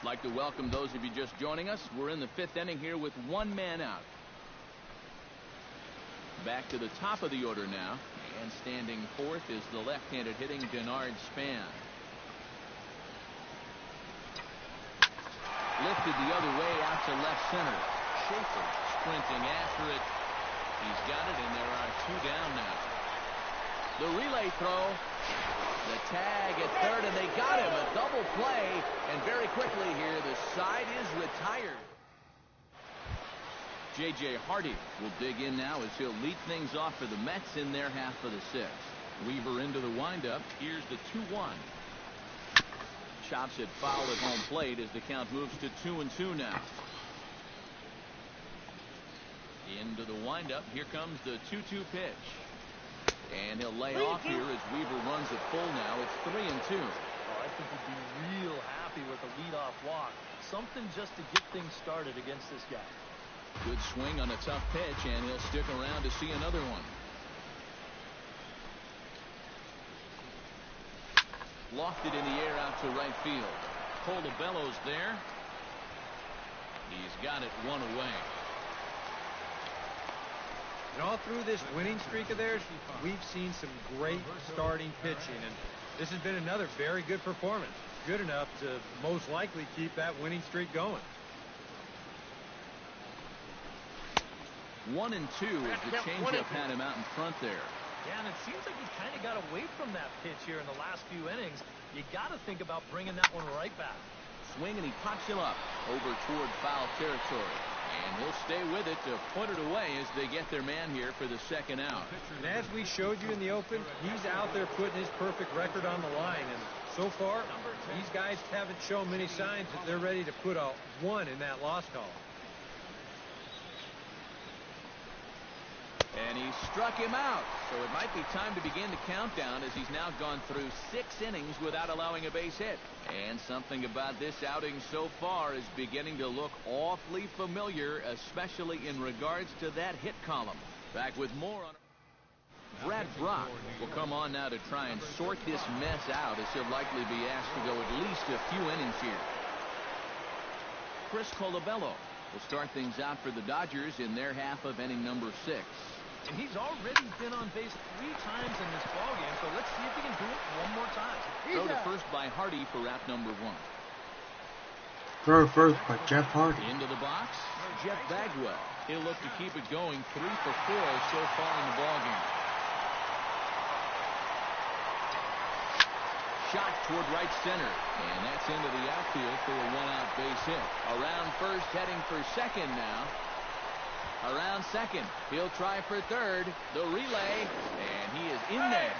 Like to welcome those of you just joining us. We're in the 5th inning here with 1 man out. Back to the top of the order now, and standing fourth is the left-handed hitting Denard Span. Lifted the other way out to left center. Schaefer sprinting after it. He's got it, and there are 2 down now. The relay throw. The tag at third, and they got him. A double play, and very quickly here, the side is retired. J.J. Hardy will dig in now as he'll lead things off for the Mets in their half of the 6th. Weaver into the windup. Here's the 2-1. Chops it foul at home plate as the count moves to 2-2 now. Into the windup. Here comes the 2-2 pitch. And he'll lay off here as Weaver runs it full now. It's 3-2. I think he'd be real happy with a leadoff walk. Something just to get things started against this guy. Good swing on a tough pitch, and he'll stick around to see another one. Lofted in the air out to right field. Colabello's there. He's got it 1 away. And all through this winning streak of theirs, we've seen some great starting pitching, and this has been another very good performance. Good enough to most likely keep that winning streak going. 1-2 as the changeup had him out in front there. Yeah, and it seems like he kind of got away from that pitch here in the last few innings. You got to think about bringing that one right back. Swing, and he pops him up over toward foul territory. And he'll stay with it to put it away as they get their man here for the 2nd out. And as we showed you in the open, he's out there putting his perfect record on the line. And so far, these guys haven't shown many signs that they're ready to put a 1 in that loss column. And he struck him out. So it might be time to begin the countdown as he's now gone through 6 innings without allowing a base hit. And something about this outing so far is beginning to look awfully familiar, especially in regards to that hit column. Back with more on Brad Brock will come on now to try and sort this mess out as he'll likely be asked to go at least a few innings here. Chris Colabello will start things out for the Dodgers in their half of inning number 6. And he's already been on base 3 times in this ballgame, so let's see if he can do it 1 more time. Throw to first by Hardy for out number 1. Throw first by Jeff Hardy. Into the box, Jeff Bagwell. He'll look to keep it going 3 for 4 so far in the ballgame. Shot toward right center, and that's into the outfield for a 1-out base hit. Around first, heading for second now. Around second, he'll try for third. The relay, and he is in there.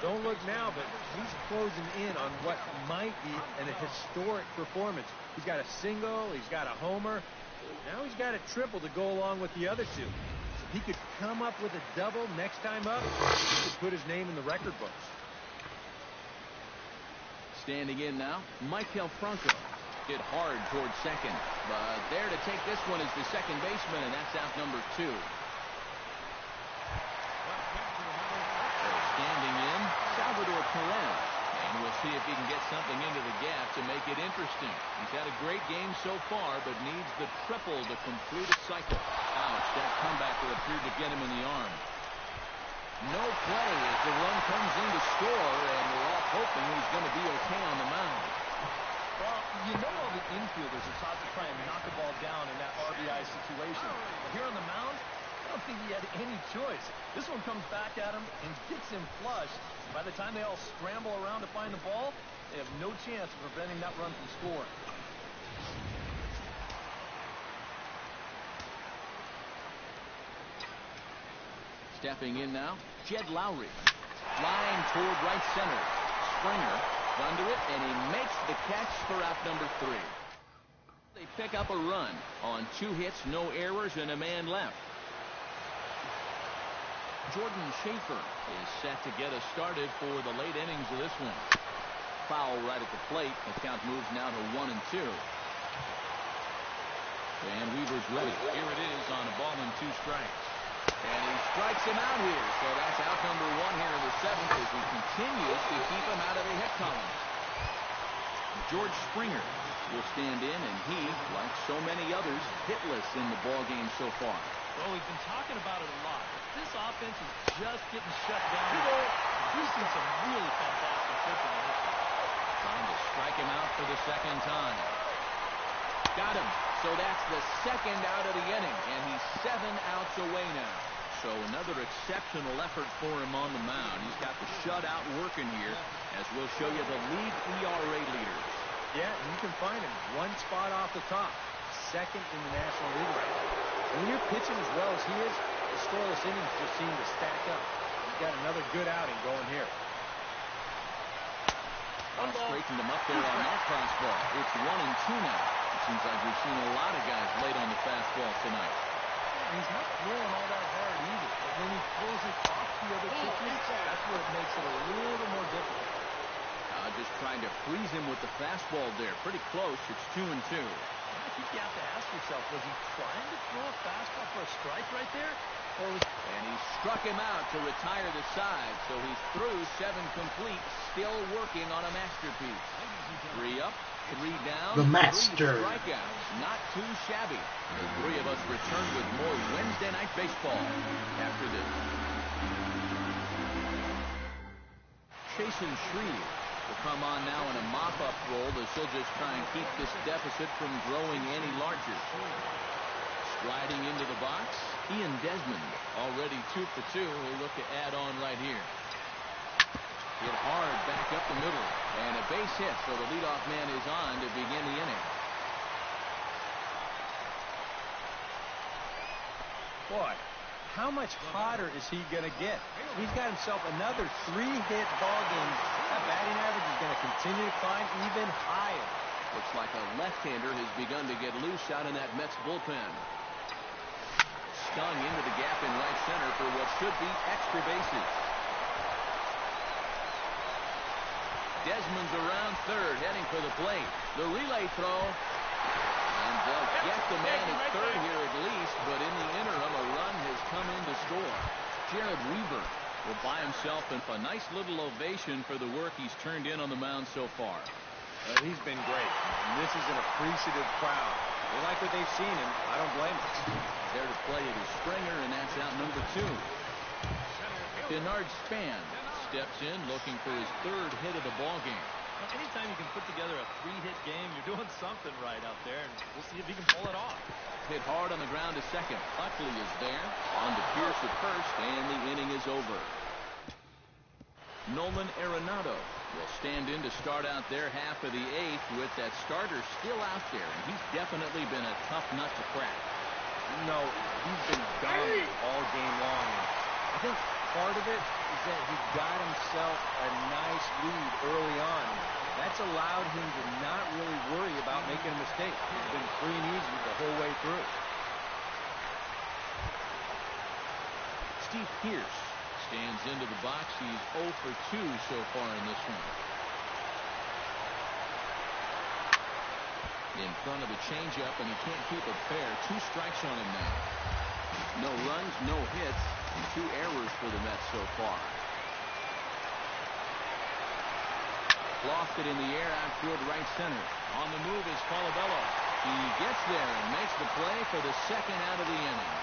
Don't look now, but he's closing in on what might be a historic performance. He's got a single, he's got a homer. Now he's got a triple to go along with the other 2. So if he could come up with a double next time up, he could put his name in the record books. Standing in now, Michael Franco. Hit hard towards second, but there to take this one is the second baseman, and that's out number 2. Standing in, Salvador Perez, and we'll see if he can get something into the gap to make it interesting. He's had a great game so far, but needs the triple to complete a cycle. Ouch, that comebacker appeared to get him in the arm. No play as the run comes in to score, and we're all hoping he's going to be okay on the mound. Well, you know all the infielders are taught to try and knock a ball down in that RBI situation. But here on the mound, I don't think he had any choice. This one comes back at him and gets him flush. By the time they all scramble around to find the ball, they have no chance of preventing that run from scoring. Stepping in now, Jed Lowry. Flying toward right center. Springer under it, and he makes the catch for out number 3. They pick up a run on 2 hits, no errors, and a man left. Jordan Schaefer is set to get us started for the late innings of this one. Foul right at the plate. The count moves now to 1-2. And Weaver's ready. Here it is on a ball and 2 strikes. And he strikes him out here. So that's out number 1 here in the 7th as he continues to keep him out of the hit columns. George Springer will stand in, and he, like so many others, hitless in the ball game so far. Well, we've been talking about it a lot. This offense is just getting shut down. We've seen some really fantastic pitching in this one. Trying to strike him out for the second time. Got him. So that's the second out of the inning, and he's 7 outs away now. So another exceptional effort for him on the mound. He's got the shutout working here, as we'll show you the league ERA leaders. Yeah, you can find him one spot off the top, second in the National League right now. When you're pitching as well as he is, the scoreless innings just seem to stack up. He's got another good outing going here. Straightened him up there on that fastball. It's 1-2 now. It seems like we've seen a lot of guys late on the fastball tonight. He's not throwing all that hard either, but when he throws it off the other pitches, that's where it makes it a little more difficult. Just trying to freeze him with the fastball there. Pretty close. It's 2-2. I think you have to ask yourself, was he trying to throw a fastball for a strike right there? And he struck him out to retire the side, so he's through 7 complete, still working on a masterpiece. 3 up, 3 down, The 3 master. strikeouts. Not too shabby. The 3 of us return with more Wednesday Night Baseball after this. Chasen Shreve will come on now in a mop-up role as he'll just try and keep this deficit from growing any larger. Sliding into the box, Ian Desmond, already 2 for 2. He'll look to add on right here. Hit hard back up the middle, and a base hit, so the leadoff man is on to begin the inning. Boy, how much hotter is he going to get? He's got himself another 3-hit ball game. That batting average is going to continue to climb even higher. Looks like a left-hander has begun to get loose out in that Mets bullpen. Stung into the gap in right center for what should be extra bases. Desmond's around third, heading for the plate. The relay throw. And they'll get the man at third here at least, but in the interim, a run has come in to score. Jared Weaver will buy himself a nice little ovation for the work he's turned in on the mound so far. He's been great, and this is an appreciative crowd. They like what they've seen, and I don't blame them. There to play it is Springer, and that's out number 2. Bernard Span steps in looking for his 3rd hit of the ball game. Anytime you can put together a 3-hit game, you're doing something right out there, and we'll see if he can pull it off. Hit hard on the ground to second. Buckley is there. On to Pierce at first, and the inning is over. Nolan Arenado will stand in to start out their half of the 8th with that starter still out there, and he's definitely been a tough nut to crack. No, he's been dominant all game long. I think part of it is that he got himself a nice lead early on. That's allowed him to not really worry about making a mistake. He's been free and easy the whole way through. Steve Pierce stands into the box. He's 0 for 2 so far in this one. In front of the changeup, and he can't keep it fair. 2 strikes on him now. No runs, no hits, and 2 errors for the Mets so far. Lofted in the air out toward right center. On the move is Falabella. He gets there and makes the play for the 2nd out of the inning.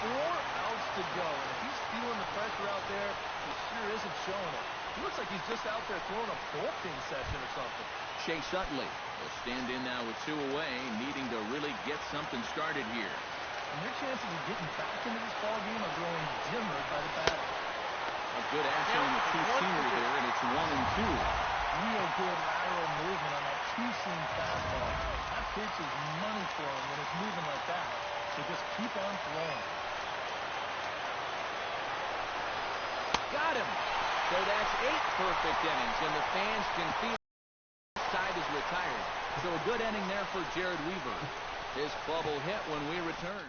4 outs to go, and if he's feeling the pressure out there, he sure isn't showing it. He looks like he's just out there throwing a bullpen session or something. Chase Utley will stand in now with 2 away, needing to really get something started here. And their chances of getting back into this ball game are growing dimmer by the batter. A good answering the 2-seamer there, and it's 1-2. Real good lateral movement on that 2-seam fastball. That pitch is money for him when it's moving like that. So just keep on throwing. Got him. So that's 8 perfect innings, and the fans can feel the side is retired. So a good inning there for Jared Weaver. His club will hit when we return.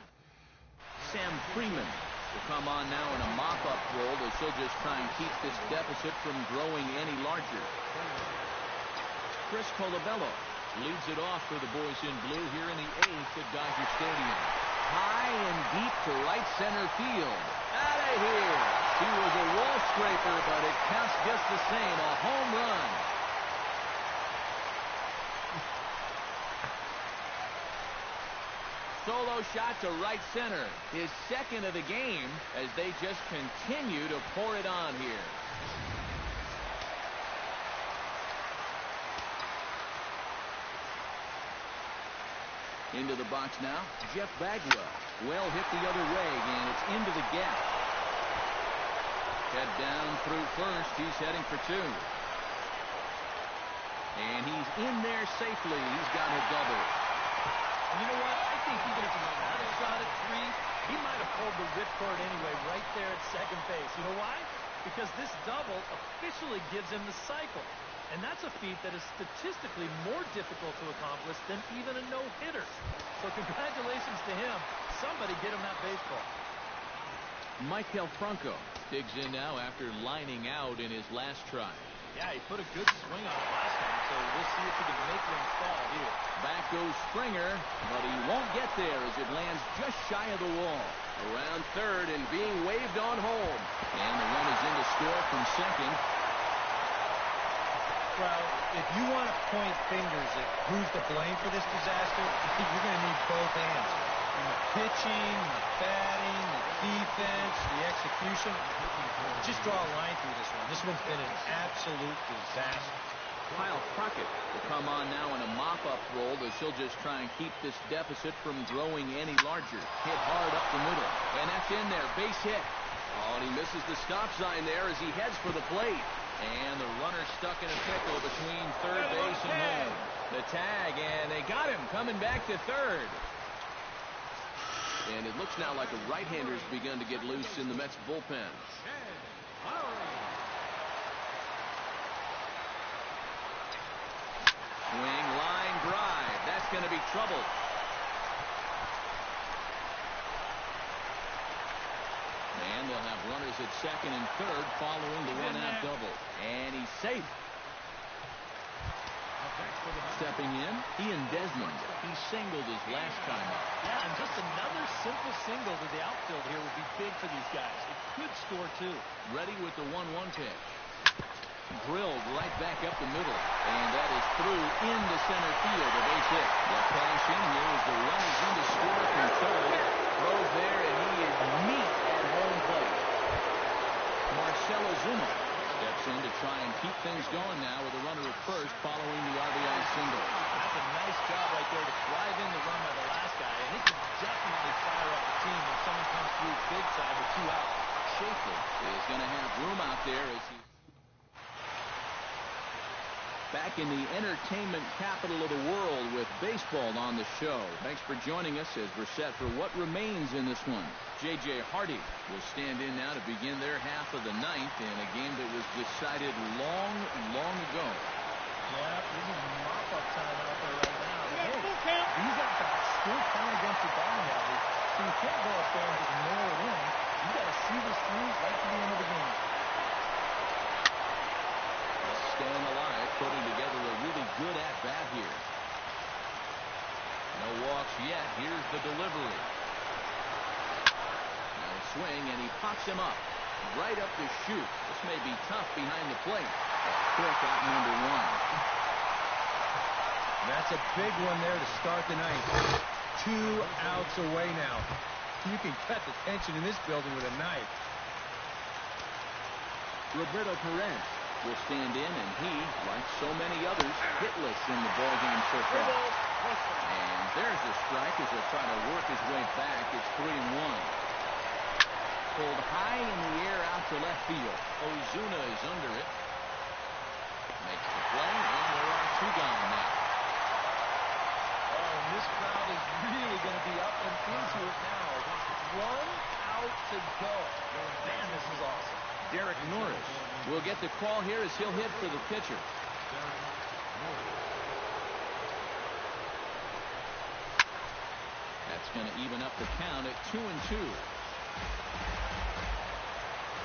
Sam Freeman will come on now in a mop-up role as he'll just try and keep this deficit from growing any larger. Chris Colabello leads it off for the boys in blue here in the 8th at Dodger Stadium. High and deep to right center field. Out of here. He was a wall scraper, but it counts just the same. A home run. solo shot to right center. His second of the game as they just continue to pour it on here. Into the box now, Jeff Bagwell. Well hit the other way, and it's into the gap. Head down through first. He's heading for two. And he's in there safely. He's got a double. And you know what? I think even if he had a shot at three, he might have pulled the ripcord anyway right there at second base. You know why? Because this double officially gives him the cycle. And that's a feat that is statistically more difficult to accomplish than even a no-hitter. So congratulations to him. Somebody get him that baseball. Michael Franco digs in now after lining out in his last try. Yeah, he put a good swing on it last time, so we'll see if he can make one fall here. Back goes Springer, but he won't get there as it lands just shy of the wall. Around third and being waved on home. And the run is in to score from second. Well, if you want to point fingers at who's to blame for this disaster, you're going to need both hands. And the pitching, the batting, the defense, the execution. Just draw a line through this one. This one's been an absolute disaster. Kyle Crockett will come on now in a mop-up role as he'll just try and keep this deficit from growing any larger. Hit hard up the middle, and that's in there. Base hit. Oh, and he misses the stop sign there as he heads for the plate. And the runner stuck in a pickle between third base and home. The tag, and they got him coming back to third. And it looks now like a right-hander's begun to get loose in the Mets bullpen. Swing, line, drive. That's going to be trouble. And they'll have runners at second and third following the one-out double. And he's safe. Stepping in, Ian Desmond. He singled his last time up. Yeah, and just another simple single to the outfield here would be big for these guys. It could score, too. Ready with the 1-1 pitch. Drilled right back up the middle. And that is through into center field. A base hit. The cash in here as the run is in to score from third. Throws there, and he is neat at home plate. Marcell Ozuna steps in to try and keep things going now with a runner at first following the RBI single. That's a nice job right there to drive in the run by the last guy, and it can definitely fire up the team when someone comes through big time with two outs. Schaefer is going to have room out there as he... Back in the entertainment capital of the world with baseball on the show. Thanks for joining us as we're set for what remains in this one. J.J. Hardy will stand in now to begin their half of the ninth in a game that was decided long, long ago. Yeah, this is mop-up time out there right now. But hey, these at-bats still count against your batting average, so you can't go up there and just nail it in. You got to see this through right to the end of the game. Staying alive, putting together a really good at-bat here. No walks yet. Here's the delivery. Now a swing, and he pops him up. Right up the chute. This may be tough behind the plate. Quick out number one. That's a big one there to start the ninth. 2 outs away now. You can cut the tension in this building with a knife. Roberto Perez will stand in, and he, like so many others, hitless in the ballgame so far. And there's a strike as he'll try to work his way back. It's 3-1. Pulled high in the air out to left field. Ozuna is under it. Makes the play, and there are 2 gone now. Oh, and this crowd is really going to be up and into it now. 1 out to go. Man, this is awesome. Derek Norris will get the call here as he'll hit for the pitcher. That's going to even up the count at 2-2.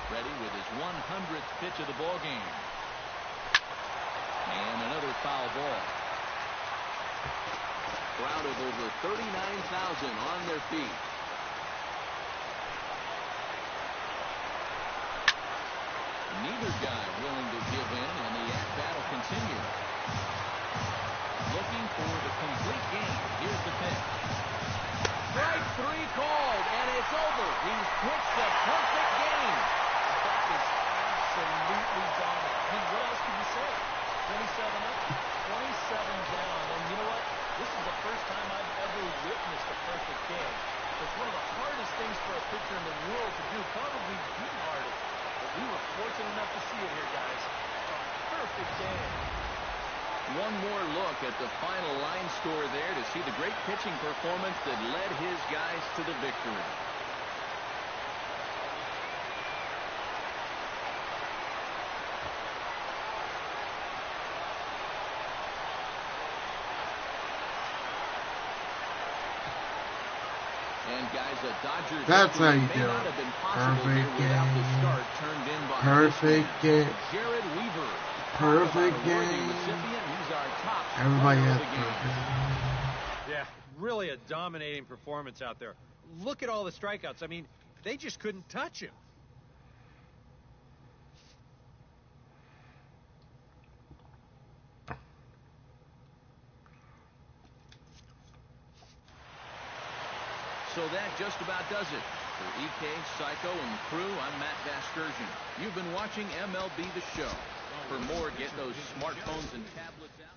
Ready with his 100th pitch of the ball game. And another foul ball. Crowd of over 39,000 on their feet. Neither guy willing to give in, and the at-bat will continue. Looking for the complete game. Here's the pitch. up, 27 down. And you know what? This is the first time I've ever witnessed a perfect game. It's one of the hardest things for a pitcher in the world to do, probably the hardest. But we were fortunate enough to see it here, guys. A perfect game. One more look at the final line score there to see the great pitching performance that led his guys to the victory. And guys, a Dodgers That's how you may do not it. have been possible Perfect here without the game. start turned in by Perfect game. Jared Weaver. Perfect Talk about a worthy game. recipient. He's our top Everybody player has of the game. perfect. Yeah, really a dominating performance out there. Look at all the strikeouts. I mean, they just couldn't touch him. So that just about does it. For EK, Psycho, and the crew, I'm Matt Vasgersian. You've been watching MLB The Show. For more, get those smartphones and tablets out.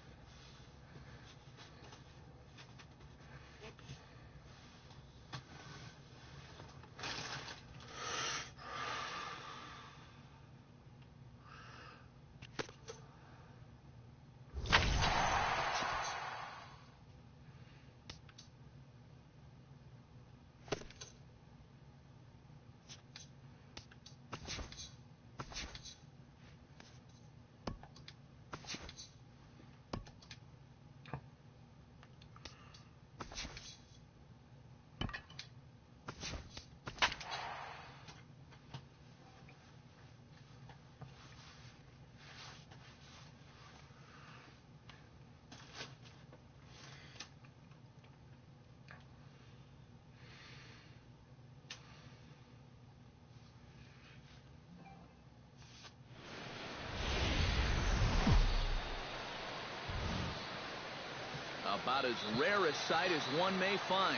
About as rare a sight as one may find.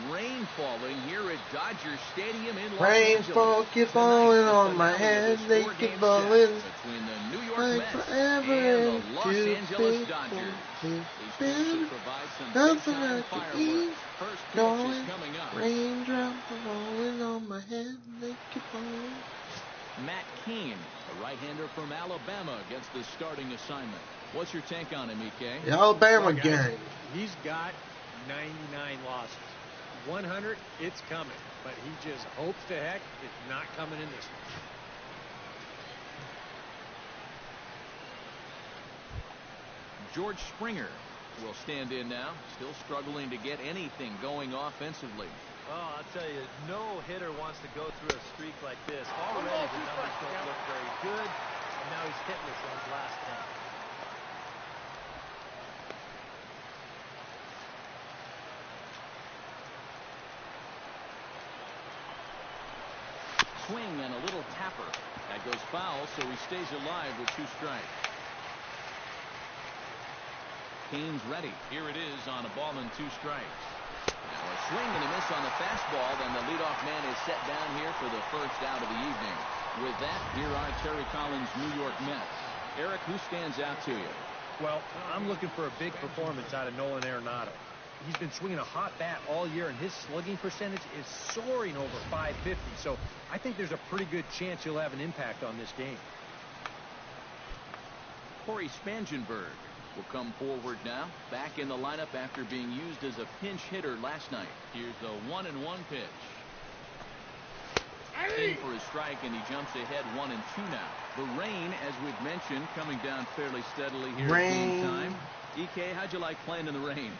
Rain falling here at Dodger Stadium in Los Angeles. Rainfall keep falling on my head, they keep falling. Between the New York Like Mets forever and the Los into Angeles people. Dodgers. These Been teams should provide some nothing big-time I can fireworks. eat, First pitch going, is coming up. raindrops are falling on my head, they keep falling. Matt Cain, a right-hander from Alabama, gets the starting assignment. What's your take on him, EK? The Alabama Well, guys, gang. He's got 99 losses. 100, it's coming. But he just hopes to heck it's not coming in this one. George Springer will stand in now, still struggling to get anything going offensively. Oh, I'll tell you, no hitter wants to go through a streak like this. Already the numbers don't look very good, and now he's hitless in his last 10. Swing and a little tapper. That goes foul, so he stays alive with 2 strikes. Cain's ready. Here it is on a ball and 2 strikes. Now a swing and a miss on the fastball, then the leadoff man is set down here for the first out of the evening. With that, here are Terry Collins' New York Mets. Eric, who stands out to you? Well, I'm looking for a big performance out of Nolan Arenado. He's been swinging a hot bat all year, and his slugging percentage is soaring over .550. So I think there's a pretty good chance he'll have an impact on this game. Corey Spangenberg will come forward now, back in the lineup after being used as a pinch hitter last night. Here's the 1-1 pitch. In for a strike, and he jumps ahead 1-2 now. The rain, as we've mentioned, coming down fairly steadily here at game time. EK, how'd you like playing in the rain?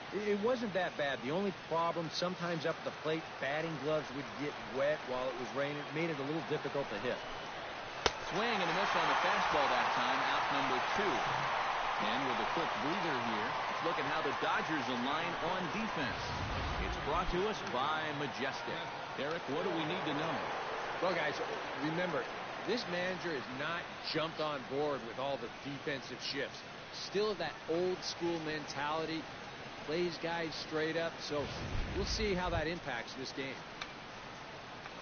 It wasn't that bad. The only problem, sometimes up at the plate, batting gloves would get wet while it was raining. It made it a little difficult to hit. Swing and a miss on the fastball that time, out number 2. And with a quick breather here, let's look at how the Dodgers align on defense. It's brought to us by Majestic. Eric, what do we need to know? Well, guys, remember, this manager has not jumped on board with all the defensive shifts. Still that old school mentality, plays guys straight up, so we'll see how that impacts this game.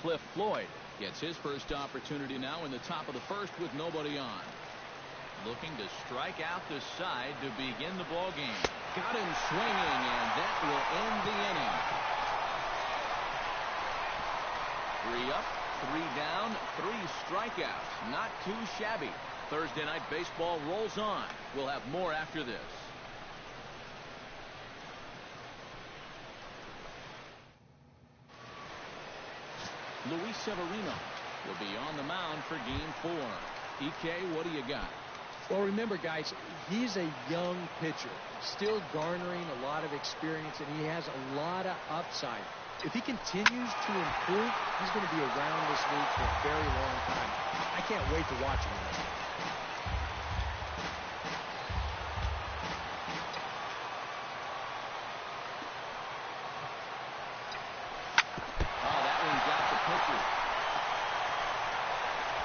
Cliff Floyd gets his first opportunity now in the top of the first with nobody on. Looking to strike out the side to begin the ball game. Got him swinging, and that will end the inning. 3 up, 3 down, 3 strikeouts. Not too shabby. Thursday Night Baseball rolls on. We'll have more after this. Luis Severino will be on the mound for Game 4. EK, what do you got? Well, remember, guys, he's a young pitcher, still garnering a lot of experience, and he has a lot of upside. If he continues to improve, he's going to be around this league for a very long time. I can't wait to watch him. Oh, that one's out the pitcher.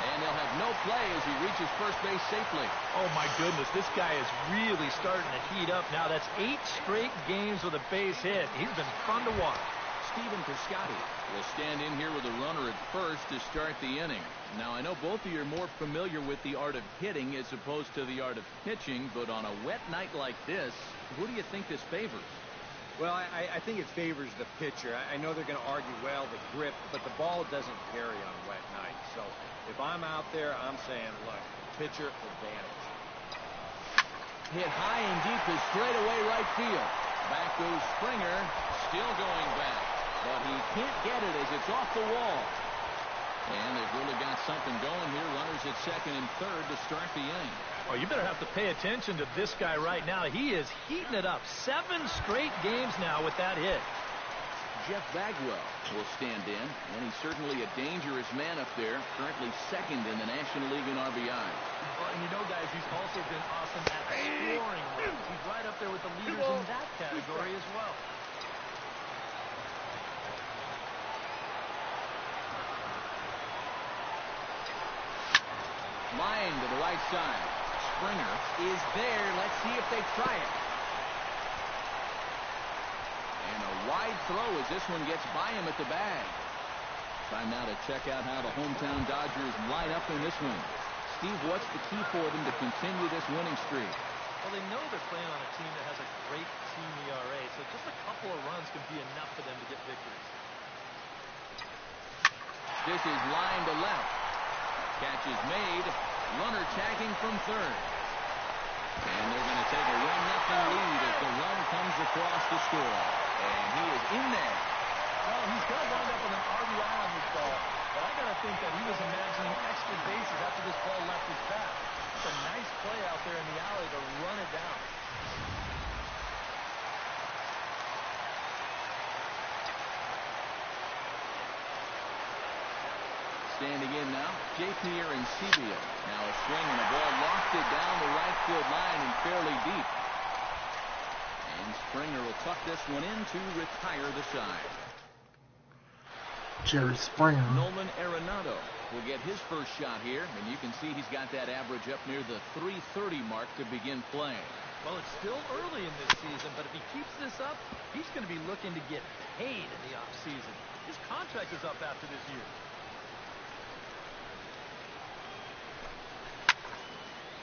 And he'll have no play as he reaches first base safely. Oh, my goodness. This guy is really starting to heat up now. That's 8 straight games with a base hit. He's been fun to watch. Stephen Piscotty will stand in here with a runner at first to start the inning. Now, I know both of you are more familiar with the art of hitting as opposed to the art of pitching, but on a wet night like this, who do you think this favors? Well, I think it favors the pitcher. I know they're going to argue, well, the grip, but the ball doesn't carry on wet nights. So if I'm out there, I'm saying, look, pitcher advantage. Hit high and deep to straightaway right field. Back goes Springer, still going back. But he can't get it as it's off the wall. And they've really got something going here. Runners at second and third to start the inning. Oh, you better have to pay attention to this guy right now. He is heating it up. 7 straight games now with that hit. Jeff Bagwell will stand in, and he's certainly a dangerous man up there, currently second in the National League in RBI. Well, and you know, guys, he's also been awesome at scoring runs. He's right up there with the leaders in that category as well. Line to the right side. Springer is there. Let's see if they try it. And a wide throw as this one gets by him at the bag. Time now to check out how the hometown Dodgers line up in this one. Steve, what's the key for them to continue this winning streak? Well, they know they're playing on a team that has a great team ERA, so just a couple of runs can be enough for them to get victories. This is line to left. Catch is made. Runner tagging from third. And they're going to take a 1-0 lead as the run comes across the score. And he is in there. Well, he's going to wind up with an RBI on this ball, but I got to think that he was imagining extra bases after this ball left his path. It's a nice play out there in the alley to run it down. Standing in now, J.P. Arencibia. Now a swing and a ball lofted down the right field line and fairly deep. And Springer will tuck this one in to retire the side. Jerry Springer. Nolan Arenado will get his first shot here, and you can see he's got that average up near the .330 mark to begin playing. Well, it's still early in this season, but if he keeps this up, he's going to be looking to get paid in the offseason. His contract is up after this year.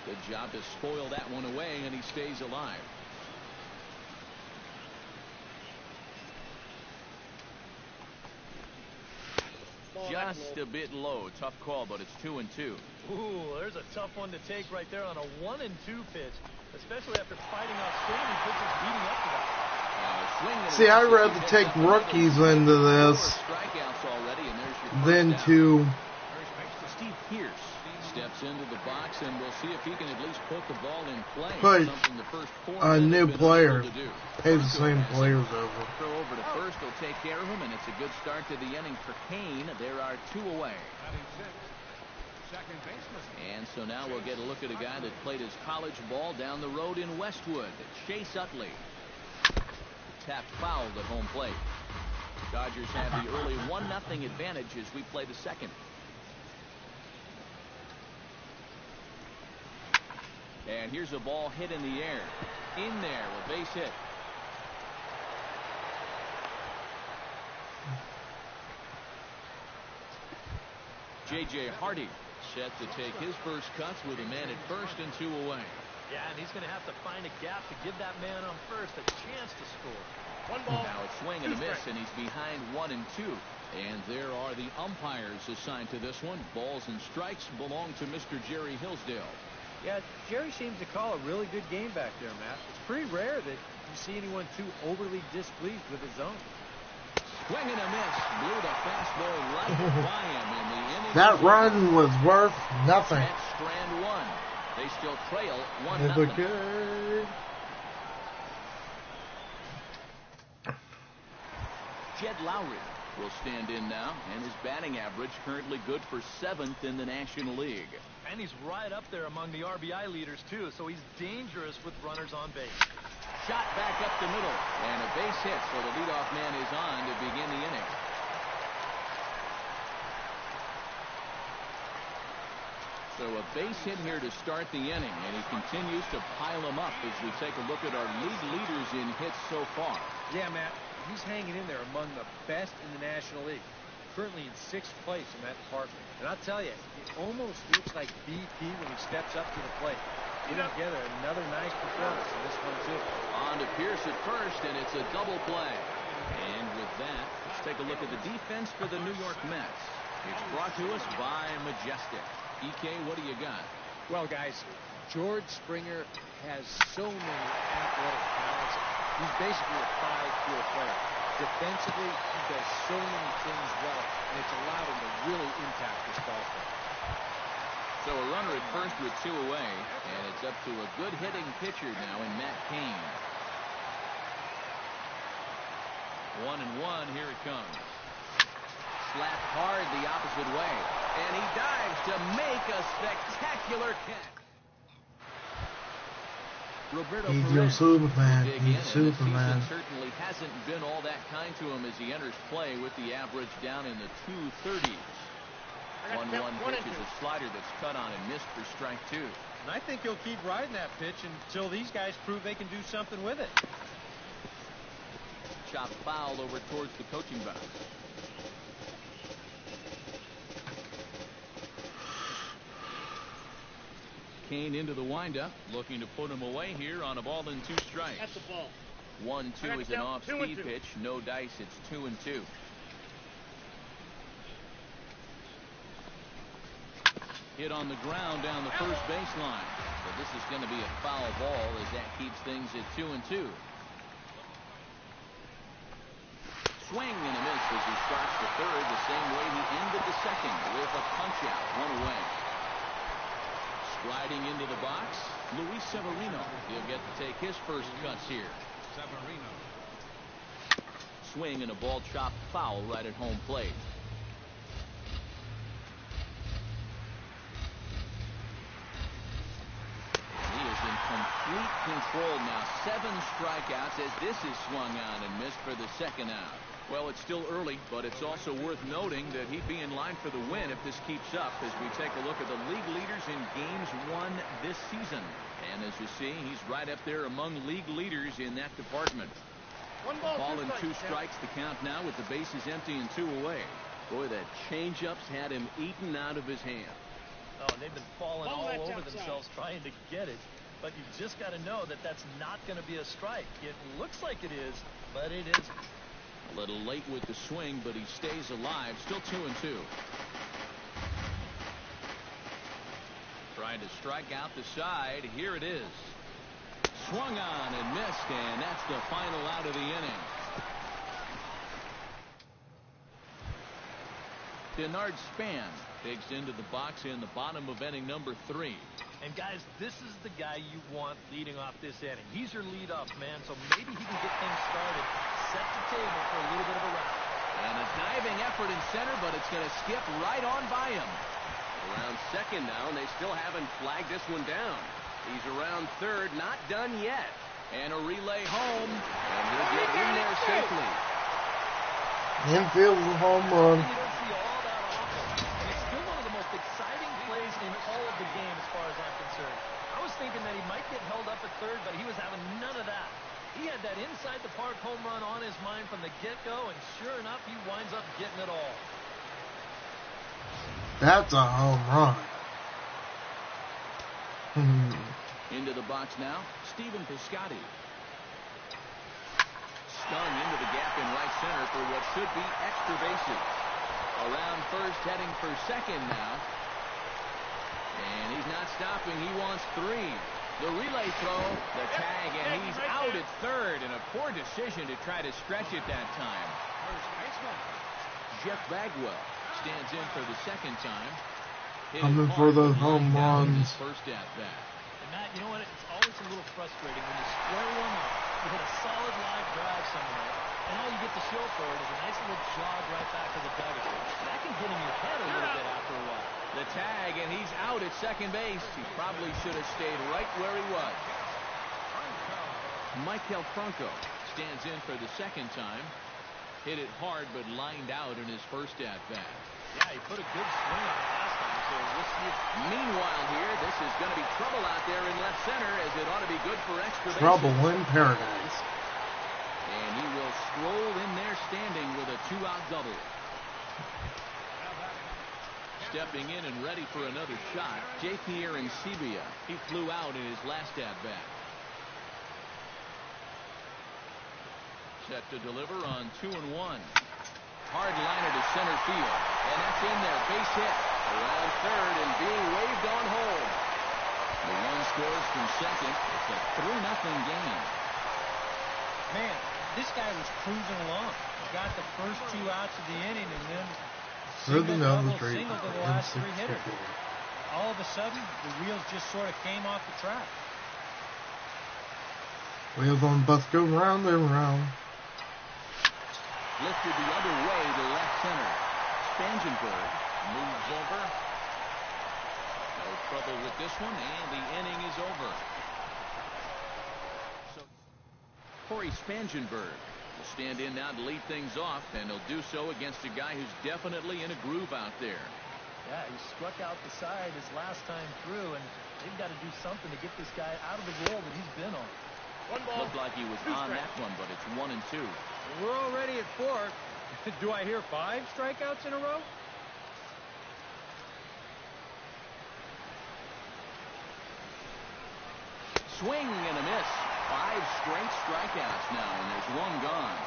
Good job to spoil that one away, and he stays alive. Just a bit low. Tough call, but it's 2-2. Ooh, there's a tough one to take right there on a 1-2 pitch, especially after fighting off so many pitches leading up to that. See, I'd rather take rookies into this than to Steve Pierce steps into the box, and we'll see if he can at least put the ball in play. push Something the first 4 a men new have been player. unable to do. Pave the same players over. Throw over to first will take care of him, and it's a good start to the inning for Kane. There are 2 away. And so now we'll get a look at a guy that played his college ball down the road in Westwood, Chase Utley. Tapped fouled at home plate. Dodgers have the early 1-0 advantage as we play the second. And here's a ball hit in the air. In there, a base hit. J.J. Hardy set to take his first cuts with a man at first and 2 away. Yeah, and he's going to have to find a gap to give that man on first a chance to score. One ball. Now a swing and a miss, and he's behind 1 and 2. And there are the umpires assigned to this one. Balls and strikes belong to Mr. Jerry Hillsdale. Yeah, Jerry seems to call a really good game back there, Matt. It's pretty rare that you see anyone too overly displeased with his zone. Swing and a miss. Blew the fastball right by him in the inning. That run was worth nothing. Mets strand 1. They still trail 1-0. Okay. Jed Lowry will stand in now, and his batting average currently good for 7th in the National League. And he's right up there among the RBI leaders, too, so he's dangerous with runners on base. Shot back up the middle, and a base hit, so the leadoff man is on to begin the inning. So a base hit here to start the inning, and he continues to pile them up as we take a look at our league leaders in hits so far. Yeah, Matt, he's hanging in there among the best in the National League. Currently in 6th place in that department. And I'll tell you, it almost looks like BP when he steps up to the plate. Putting together another nice performance in this one, too. On to Pierce at first, and it's a double play. And with that, let's take a look at the defense for the New York Mets. It's brought to us by Majestic. EK, what do you got? Well, guys, George Springer has so many athletic talents. He's basically a 5-tool player. Defensively, he does so many things well, and it's allowed him to really impact this ball club. So a runner at first with 2 away, and it's up to a good hitting pitcher now in Matt Cain. 1-1, here it comes. Slapped hard the opposite way, and he dives to make a spectacular catch. Roberto He's your Perez Superman. dig He's in, and Superman. this season certainly hasn't been all that kind to him as he enters play with the average down in the 230s. 1-1 pitch is a slider that's cut on and missed for strike 2. And I think he'll keep riding that pitch until these guys prove they can do something with it. Chop foul over towards the coaching box. Cain into the windup, looking to put him away here on a ball and 2 strikes. That's the ball. 1-2 is an off-speed pitch. No dice. It's 2-2. Hit on the ground down the first baseline. So this is going to be a foul ball as that keeps things at 2-2. Swing and a miss as he starts the third the same way he ended the second with a punch-out, 1 away. Sliding into the box, Luis Severino. He'll get to take his first cuts here. Severino. Swing and a ball chopped foul right at home plate. He is in complete control now. 7 strikeouts as this is swung on and missed for the second out. Well, it's still early, but it's also worth noting that he'd be in line for the win if this keeps up as we take a look at the league leaders in games won this season. And as you see, he's right up there among league leaders in that department. 1 ball, and 2 strikes to count now with the bases empty and 2 away. Boy, that changeup's had him eaten out of his hand. Oh, and they've been falling all over themselves trying to get it. But you've just got to know that that's not going to be a strike. It looks like it is, but it isn't. A little late with the swing, but he stays alive. Still 2-2. Trying to strike out the side. Here it is. Swung on and missed, and that's the final out of the inning. Denard Span digs into the box in the bottom of inning number 3. And guys, this is the guy you want leading off this inning. He's your leadoff man, so maybe he can get things started, set the table for a little bit of a rally. And a diving effort in center, but it's going to skip right on by him. Around second now, and they still haven't flagged this one down. He's around third, not done yet. And a relay home, and he'll get in there safely. Infield home run. You don't see all that often. And it's still one of the most exciting plays in all of the game as far as I'm concerned. I was thinking that he might get held up at third, but he was having none of that. He had that inside the park home run on his mind from the get-go, and sure enough, he winds up getting it all. That's a home run. Into the box now, Stephen Piscotty. Stung into the gap in right center for what should be extra bases. Around first, heading for second now. And he's not stopping. He wants 3. The relay throw, the tag, and he's out at third. And a poor decision to try to stretch it that time. Jeff Bagwell stands in for the second time. Coming for the home runs. First at bat. And Matt, you know what? It's always a little frustrating when you square one up, you hit a solid live drive somewhere, and all you get to show for it is a nice little jog right back to the dugout. That can get in your head a little bit after a while. The tag, and he's out at second base. He probably should have stayed right where he was. Michael Franco stands in for the second time. Hit it hard, but lined out in his first at-bat. Yeah, he put a good swing on it last time, so we'll see. Meanwhile here, this is going to be trouble out there in left center, as it ought to be good for extra bases. Trouble in paradise. And he will stroll in there standing with a 2-out double. Stepping in and ready for another shot, J.P. Arancibia. He flew out in his last at-bat. Set to deliver on 2-1. Hard liner to center field, and that's in there. Base hit around third and being waved on home. The run scores from second. It's a 3-0 game. Man, this guy was cruising along. Got the first 2 outs of the inning, and then single to the last 3 hitters. All of a sudden, the wheels just sort of came off the track. Wheels on the bus go round and round. Lifted the other way to left center. Spangenberg moves over. No trouble with this one, and the inning is over. So Corey Spangenberg will stand in now to lead things off, and he'll do so against a guy who's definitely in a groove out there. Yeah, he struck out the side his last time through, and they've got to do something to get this guy out of the role that he's been on. Looked like he was on that one, but it's 1-2. We're already at 4. Do I hear 5 strikeouts in a row? Swing and a miss. 5 straight strikeouts now, and there's 1 gone.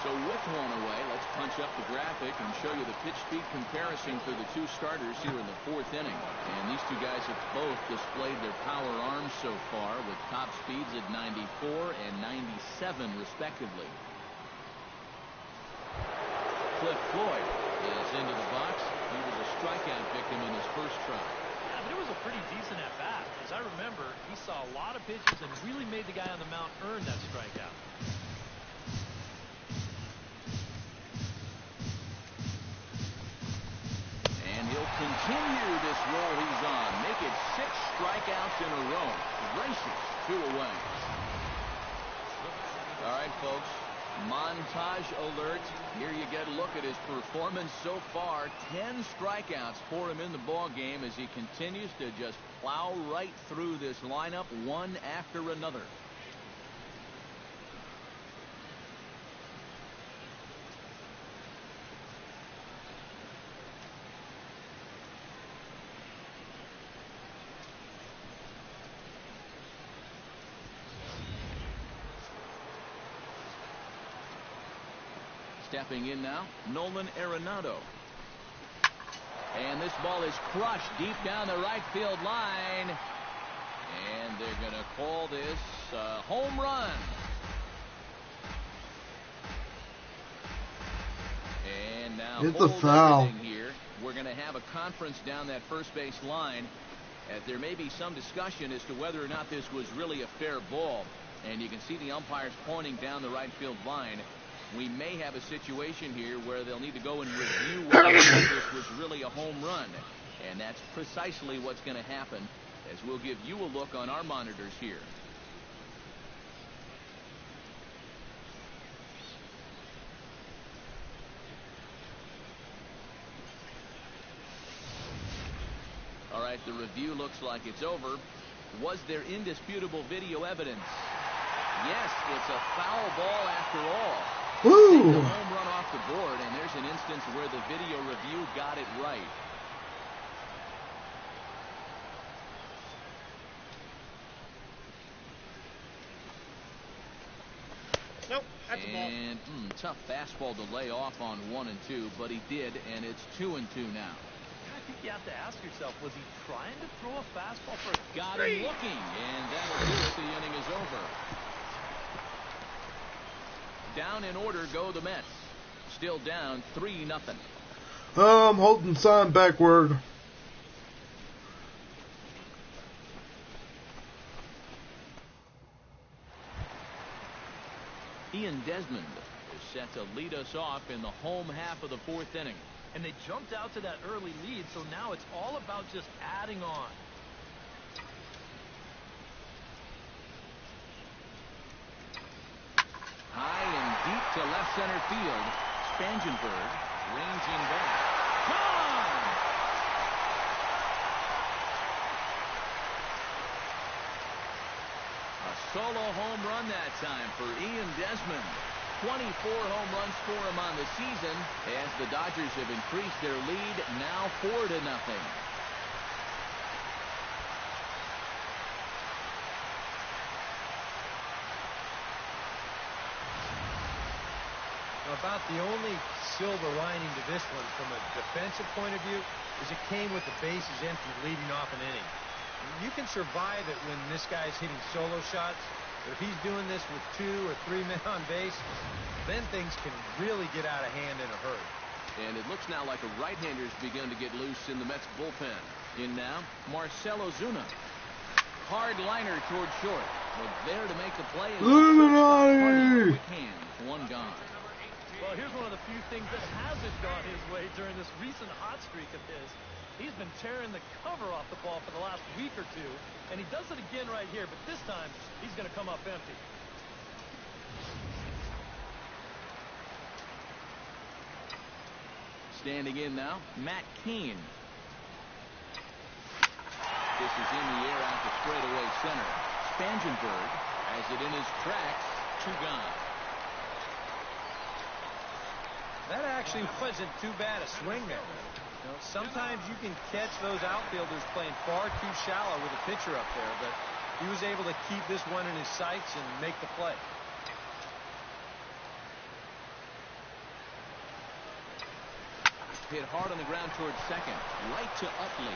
So with 1 away, let's punch up the graphic and show you the pitch speed comparison for the 2 starters here in the 4th inning. And these 2 guys have both displayed their power arms so far, with top speeds at 94 and 97 respectively. Cliff Floyd is into the box. He was a strikeout victim in his first try. Yeah, but it was a pretty decent at-bat. As I remember, he saw a lot of pitches and really made the guy on the mound earn that strikeout. And he'll continue this roll he's on. Make it 6 strikeouts in a row. Races 2 away. All right, folks. Montage alert. Here you get a look at his performance so far. 10 strikeouts for him in the ball game as he continues to just plow right through this lineup one after another. Stepping in now, Nolan Arenado. And this ball is crushed deep down the right field line. And they're going to call this a home run. And now it's a foul. Here. We're going to have a conference down that first base line, as there may be some discussion as to whether or not this was really a fair ball. And you can see the umpires pointing down the right field line. We may have a situation here where they'll need to go and review whether this was really a home run. And that's precisely what's going to happen, as we'll give you a look on our monitors here. All right, the review looks like it's over. Was there indisputable video evidence? Yes, it's a foul ball after all. Woo! A home run off the board, and there's an instance where the video review got it right. Nope, that's a ball. And tough fastball to lay off on 1 and 2, but he did, and it's 2 and 2 now. I think you have to ask yourself, was he trying to throw a fastball for Got him looking, and that'll do it. The inning is over. Down in order go the Mets. Still down 3-0. I'm holding sign backward. Ian Desmond is set to lead us off in the home half of the 4th inning. And they jumped out to that early lead, so now it's all about just adding on. High and deep to left center field. Spangenberg ranging back. Gone! A solo home run that time for Ian Desmond. 24 home runs for him on the season as the Dodgers have increased their lead, now 4-0. About the only silver lining to this one from a defensive point of view is it came with the bases empty leading off an inning. You can survive it when this guy's hitting solo shots, but if he's doing this with 2 or 3 men on base, then things can really get out of hand in a hurry. And it looks now like a right-hander's begun to get loose in the Mets bullpen. In now, Marcell Ozuna. Hard liner toward short. But there to make the play is Illuminati! quick hands. One gone. Well, here's one of the few things that hasn't gone his way during this recent hot streak of his. He's been tearing the cover off the ball for the last week or two, and he does it again right here, but this time he's going to come up empty. Standing in now, Matt Cain. This is in the air out to straightaway center. Spangenberg has it in his tracks. 2 gone. That actually wasn't too bad a swing there. You know, sometimes you can catch those outfielders playing far too shallow with a pitcher up there, but he was able to keep this one in his sights and make the play. Hit hard on the ground towards second. Right to Utley.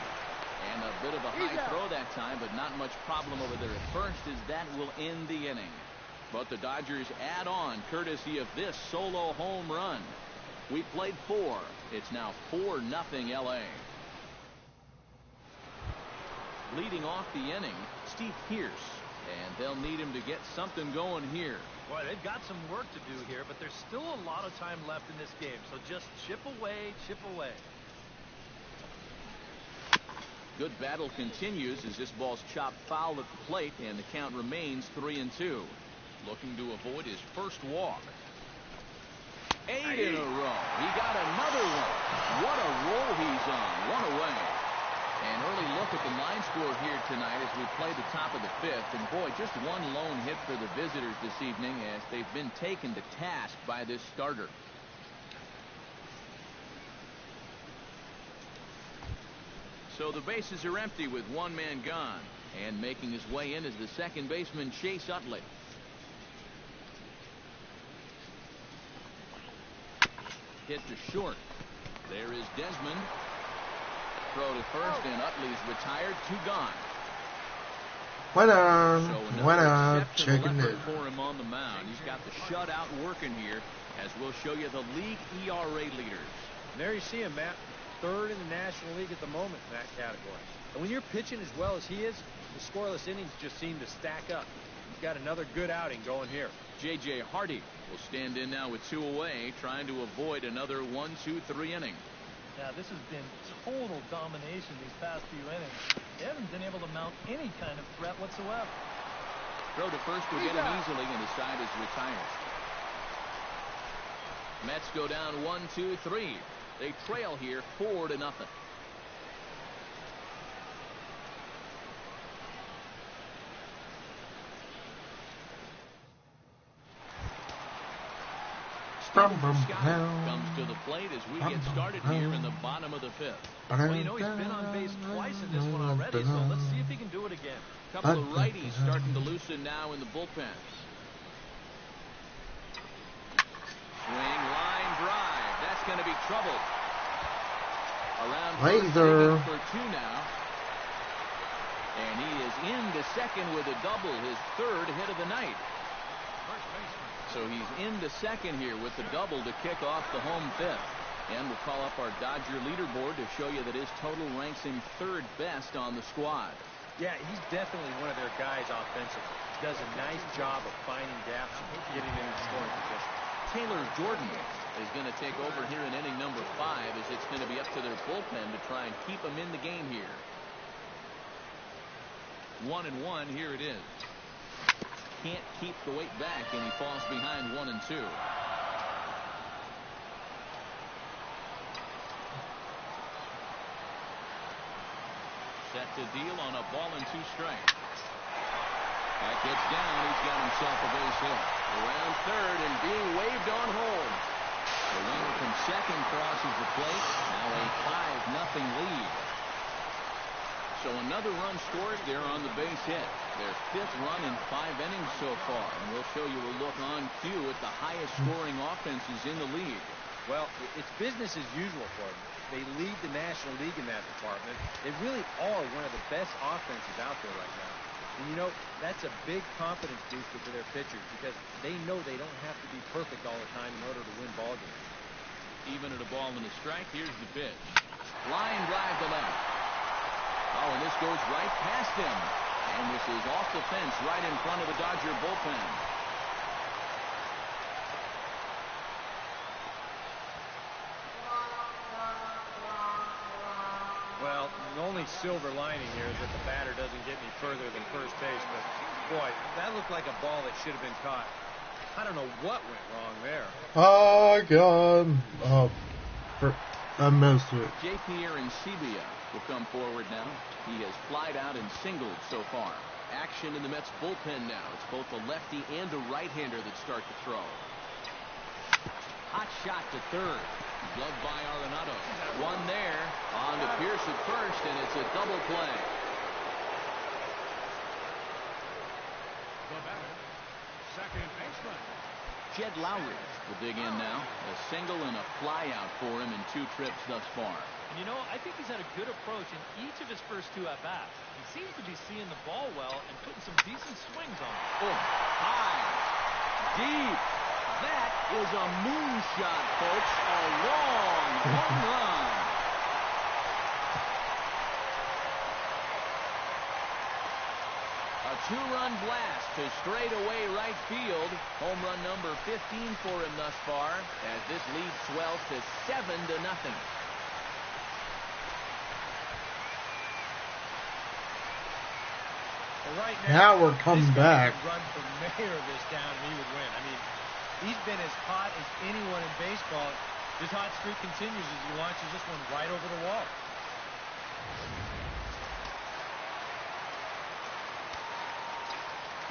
And a bit of a high throw that time, but not much problem over there at first, as that will end the inning. But the Dodgers add on courtesy of this solo home run. We played 4. It's now 4-0 LA. Leading off the inning, Steve Pearce. And they'll need him to get something going here. Boy, they've got some work to do here, but there's still a lot of time left in this game. So just chip away, chip away. Good battle continues as this ball's chopped foul at the plate, and the count remains 3-2. Looking to avoid his first walk. 8 in a row. He got another one. What a roll he's on. 1 away. An early look at the line score here tonight as we play the top of the 5th. And boy, just one lone hit for the visitors this evening as they've been taken to task by this starter. So the bases are empty with 1 man gone. And making his way in is the second baseman, Chase Utley. Hit to short. There is Desmond. Throw to first, and Utley's retired. 2 gone. Winner, chicken effort for him on the mound. He's got the shutout working here, as we'll show you the league ERA leaders. And there you see him, Matt. 3rd in the National League at the moment in that category. And when you're pitching as well as he is, the scoreless innings just seem to stack up. He's got another good outing going here. J.J. Hardy will stand in now with 2 away, trying to avoid another 1-2-3 inning. Now, this has been total domination these past few innings. They haven't been able to mount any kind of threat whatsoever. Throw to first will get him easily, and the side is retired. Mets go down 1-2-3. They trail here 4-0. Scott comes to the plate as we get started here in the bottom of the 5th. Well, you know, he's been on base twice in this one already, so let's see if he can do it again. A couple of righties starting to loosen now in the bullpens. Swing, line drive. That's going to be trouble. Around Laser for 2 now. And he is into second with a double, his 3rd hit of the night. So he's into second here with the double to kick off the home 5th. And we'll call up our Dodger leaderboard to show you that his total ranks him 3rd best on the squad. Yeah, he's definitely one of their guys offensively. He does a nice job of finding gaps and getting in the scoring position. Taylor Jordan is going to take over here in inning number 5, as it's going to be up to their bullpen to try and keep him in the game here. 1-1, here it is. Can't keep the weight back, and he falls behind 1-2. Set to deal on a ball and 2 strikes. That gets down. He's got himself a base hit. Around 3rd and being waved on home. The runner from second crosses the plate. Now a 5-0 lead. So another run scored there on the base hit. Their 5th run in 5 innings so far. And we'll show you a look on cue at the highest scoring offenses in the league. Well, it's business as usual for them. They lead the National League in that department. They really are one of the best offenses out there right now. And, you know, that's a big confidence booster for their pitchers because they know they don't have to be perfect all the time in order to win ball games. Even at a ball and a strike, here's the pitch. Line drive to left. Oh, and this goes right past him. And this is off the fence right in front of the Dodger bullpen. Well, the only silver lining here is that the batter doesn't get any further than first base. But, boy, that looked like a ball that should have been caught. I don't know what went wrong there. Oh, God. Oh, I missed it. J.P. Arancibia will come forward now. He has flied out and singled so far. Action in the Mets bullpen now. It's both a lefty and a right-hander that start to throw. Hot shot to 3rd. Gloved by Arenado. One there. On to Pierce at first, and it's a double play. The batter, second baseman. Jed Lowry will dig in now. A single and a fly out for him in 2 trips thus far. And you know, I think he's had a good approach in each of his first 2 at-bats. He seems to be seeing the ball well and putting some decent swings on it. Oh, high, deep. That is a moonshot, folks. A long home run. A 2-run blast to straightaway right field. Home run number 15 for him thus far, as this lead swells to 7-0. Well, right now we're coming back. Run for mayor of this town, and he would win. I mean, he's been as hot as anyone in baseball. His hot streak continues as he launches this one right over the wall.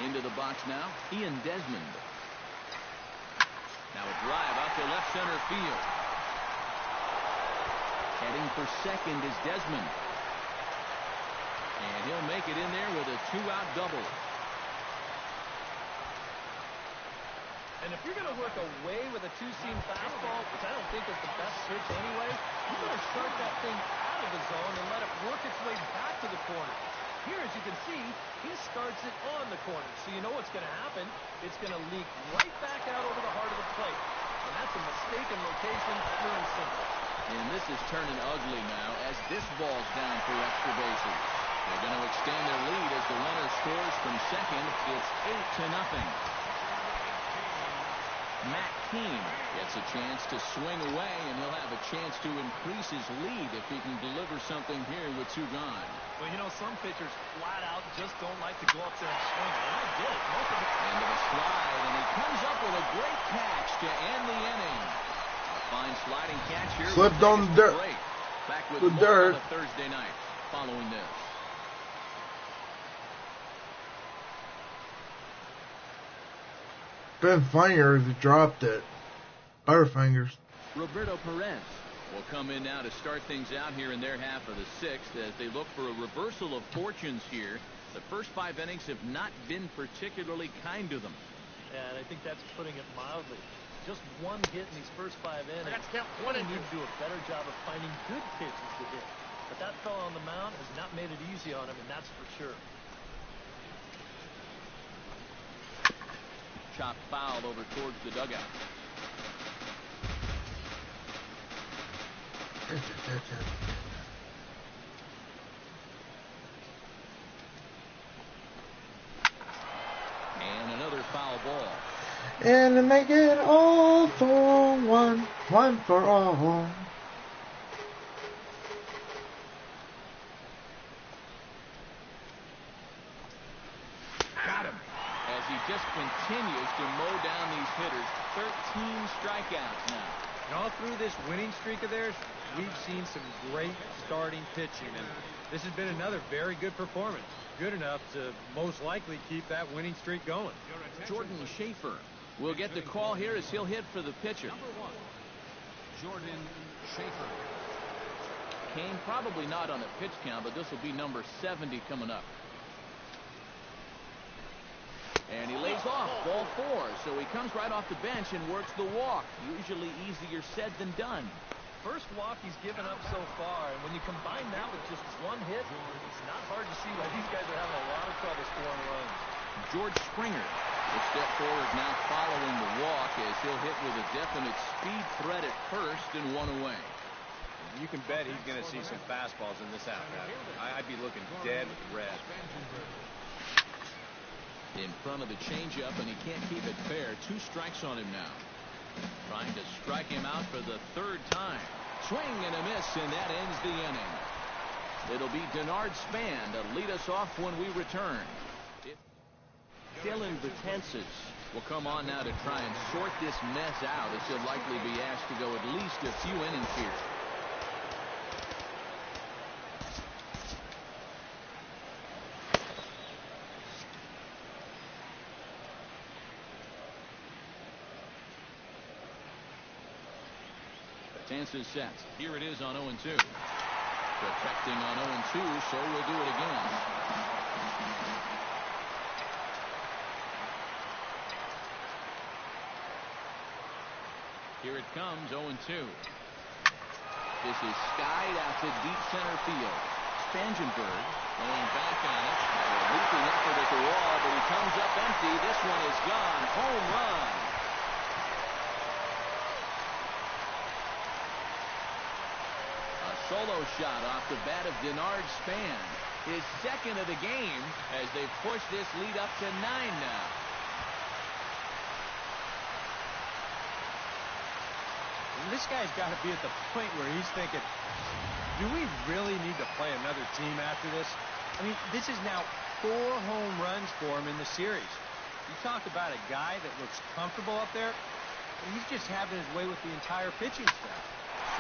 Into the box now, Ian Desmond. Now a drive out to left center field. Heading for second is Desmond. And he'll make it in there with a 2-out double. And if you're going to work away with a 2-seam fastball, which I don't think is the best pitch anyway, you better start that thing out of the zone and let it work its way back to the corner. Here, as you can see, he starts it on the corner. So you know what's going to happen. It's going to leak right back out over the heart of the plate. And that's a mistaken location, pure and simple. And this is turning ugly now as this ball's down for extra bases. They're going to extend their lead as the runner scores from second. It's 8-0. Matt Keane gets a chance to swing away, and he'll have a chance to increase his lead if he can deliver something here with 2 gone. Well, you know, some pitchers flat out just don't like to go up there and swing. And I get it. Most of the Into the slide, and he comes up with a great catch to end the inning. A fine sliding catch here. Slipped on the dirt. Back with The more dirt. on a Thursday night following this. Ben Fingers dropped it. Butterfingers. Roberto Perez will come in now to start things out here in their half of the 6th as they look for a reversal of fortunes here. The first 5 innings have not been particularly kind to them. And I think that's putting it mildly. Just one hit in these first 5 innings. They need to do a better job of finding good pitches to hit. But that fella on the mound has not made it easy on him, and that's for sure. Chop foul over towards the dugout. And another foul ball. And to make it all for one, one for all. Got him. As he just continues to mow down these hitters. 13 strikeouts now. And all through this winning streak of theirs, we've seen some great starting pitching. And this has been another very good performance. Good enough to most likely keep that winning streak going. Jordan Schaefer will get the call here as he'll hit for the pitcher. Number 1, Jordan Schaefer. Kane probably not on a pitch count, but this will be number 70 coming up. And he lays off ball 4, so he comes right off the bench and works the walk. Usually easier said than done. First walk he's given up so far, and when you combine that with just one hit, it's not hard to see why these guys are having a lot of trouble scoring runs. George Springer will step forward now following the walk as he'll hit with a definite speed threat at first and 1 away. You can bet he's going to see some fastballs in this at-bat. I'd be looking dead red. In front of the changeup, and he can't keep it fair. 2 strikes on him now. Trying to strike him out for the 3rd time. Swing and a miss, and that ends the inning. It'll be Denard Span to lead us off when we return. Dylan Betances will come on now to try and sort this mess out, as he'll likely be asked to go at least a few innings here. Betances sets. Here it is on 0-2. Protecting on 0-2, so we'll do it again. Here it comes, 0-2. This is skied out to deep center field. Spangenberg going back on it. A leaping effort at the wall, but he comes up empty. This one is gone. Home run. A solo shot off the bat of Denard Span. His 2nd of the game as they push this lead up to 9 now. This guy's got to be at the point where he's thinking, do we really need to play another team after this? I mean, this is now 4 home runs for him in the series. You talk about a guy that looks comfortable up there, and he's just having his way with the entire pitching staff.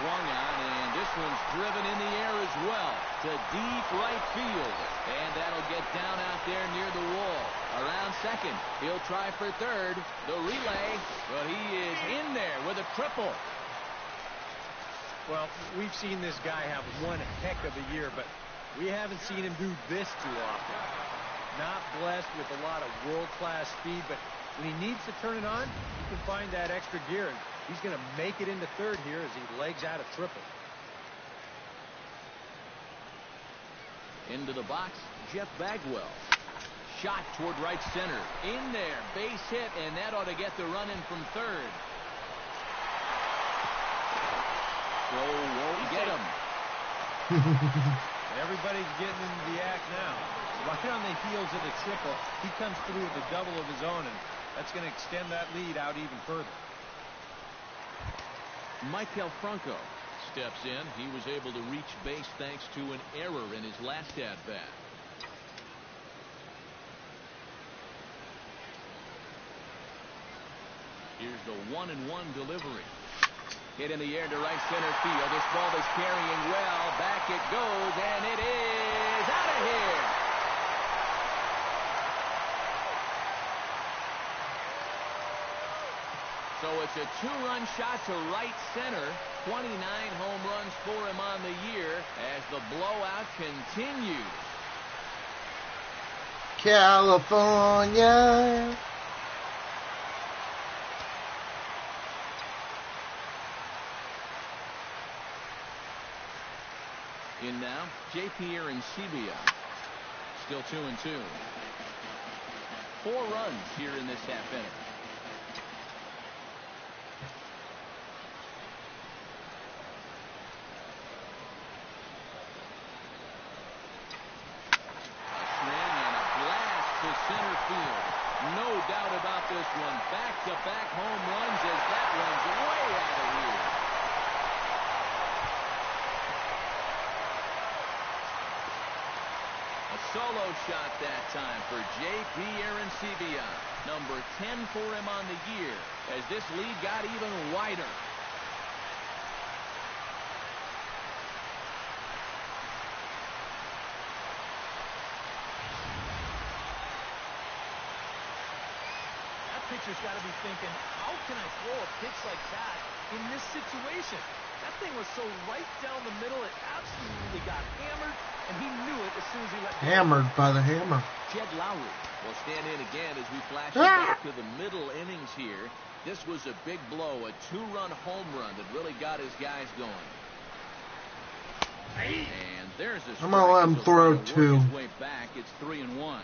Swung on, and this one's driven in the air as well to deep right field. And that'll get down out there near the wall. Around second. He'll try for third. The relay, but he is in there with a triple. Well, we've seen this guy have one heck of a year, but we haven't seen him do this too often. Not blessed with a lot of world-class speed, but when he needs to turn it on, he can find that extra gear, and he's going to make it into third here as he legs out a triple. Into the box, Jeff Bagwell. Shot toward right center. In there, base hit, and that ought to get the run in from third. So won't get him. Everybody's getting into the act now. Right on the heels of the triple, he comes through with a double of his own, and that's going to extend that lead out even further. Michael Franco steps in. He was able to reach base thanks to an error in his last at-bat. Here's the 1-1 delivery. Hit in the air to right center field. This ball is carrying well. Back it goes, and it is out of here. So it's a 2-run shot to right center. 29 home runs for him on the year as the blowout continues. California. In now, mji87. Still 2-2. 4 runs here in this half inning. Center field. No doubt about this one. Back-to-back home runs as that one's way out of here. A solo shot that time for mji87. Number 10 for him on the year as this lead got even wider. Pitcher's got to be thinking, how can I throw a pitch like that in this situation? That thing was so right down the middle, it absolutely got hammered, and he knew it as soon as he let go. Hammered by the hammer. Jed Lowry will stand in again as we flash back to the middle innings here. This was a big blow, a 2-run home run that really got his guys going. And there's a strike. I'm gonna let him throw 2. His way back. It's 3-1.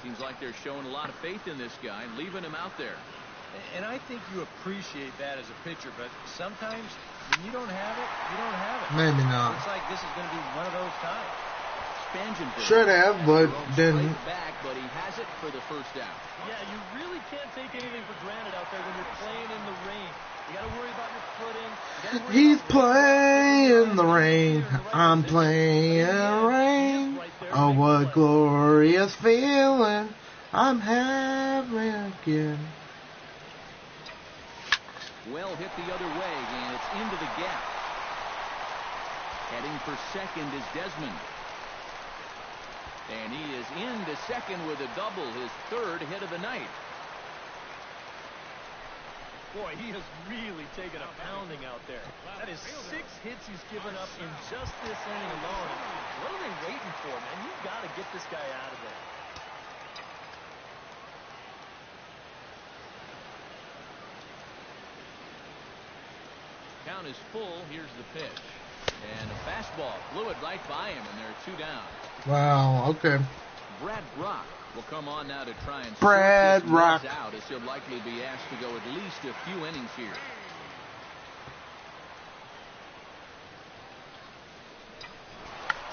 Seems like they're showing a lot of faith in this guy, leaving him out there. And I think you appreciate that as a pitcher, but sometimes when you don't have it, you don't have it. Maybe not. Looks like this is going to be one of those times. Should have, but didn't. Back, but he has it for the first out. Yeah, you really can't take anything for granted out there when you're playing in the rain. You got to worry about your footing. He's playing the rain. I'm playing rain. Oh, what glorious feeling I'm having again. Well hit the other way, and it's into the gap. Heading for second is Desmond. And he is into second with a double, his 3rd hit of the night. Boy, he has really taken a pounding out there. That is 6 hits he's given up in just this inning alone. What are they waiting for, man? You've got to get this guy out of there. Count is full. Here's the pitch. And a fastball flew it right by him, and there are 2 down. Wow, okay. Brad Brock will come on now to try and Brad sort this Rock mess out, as he'll likely be asked to go at least a few innings here.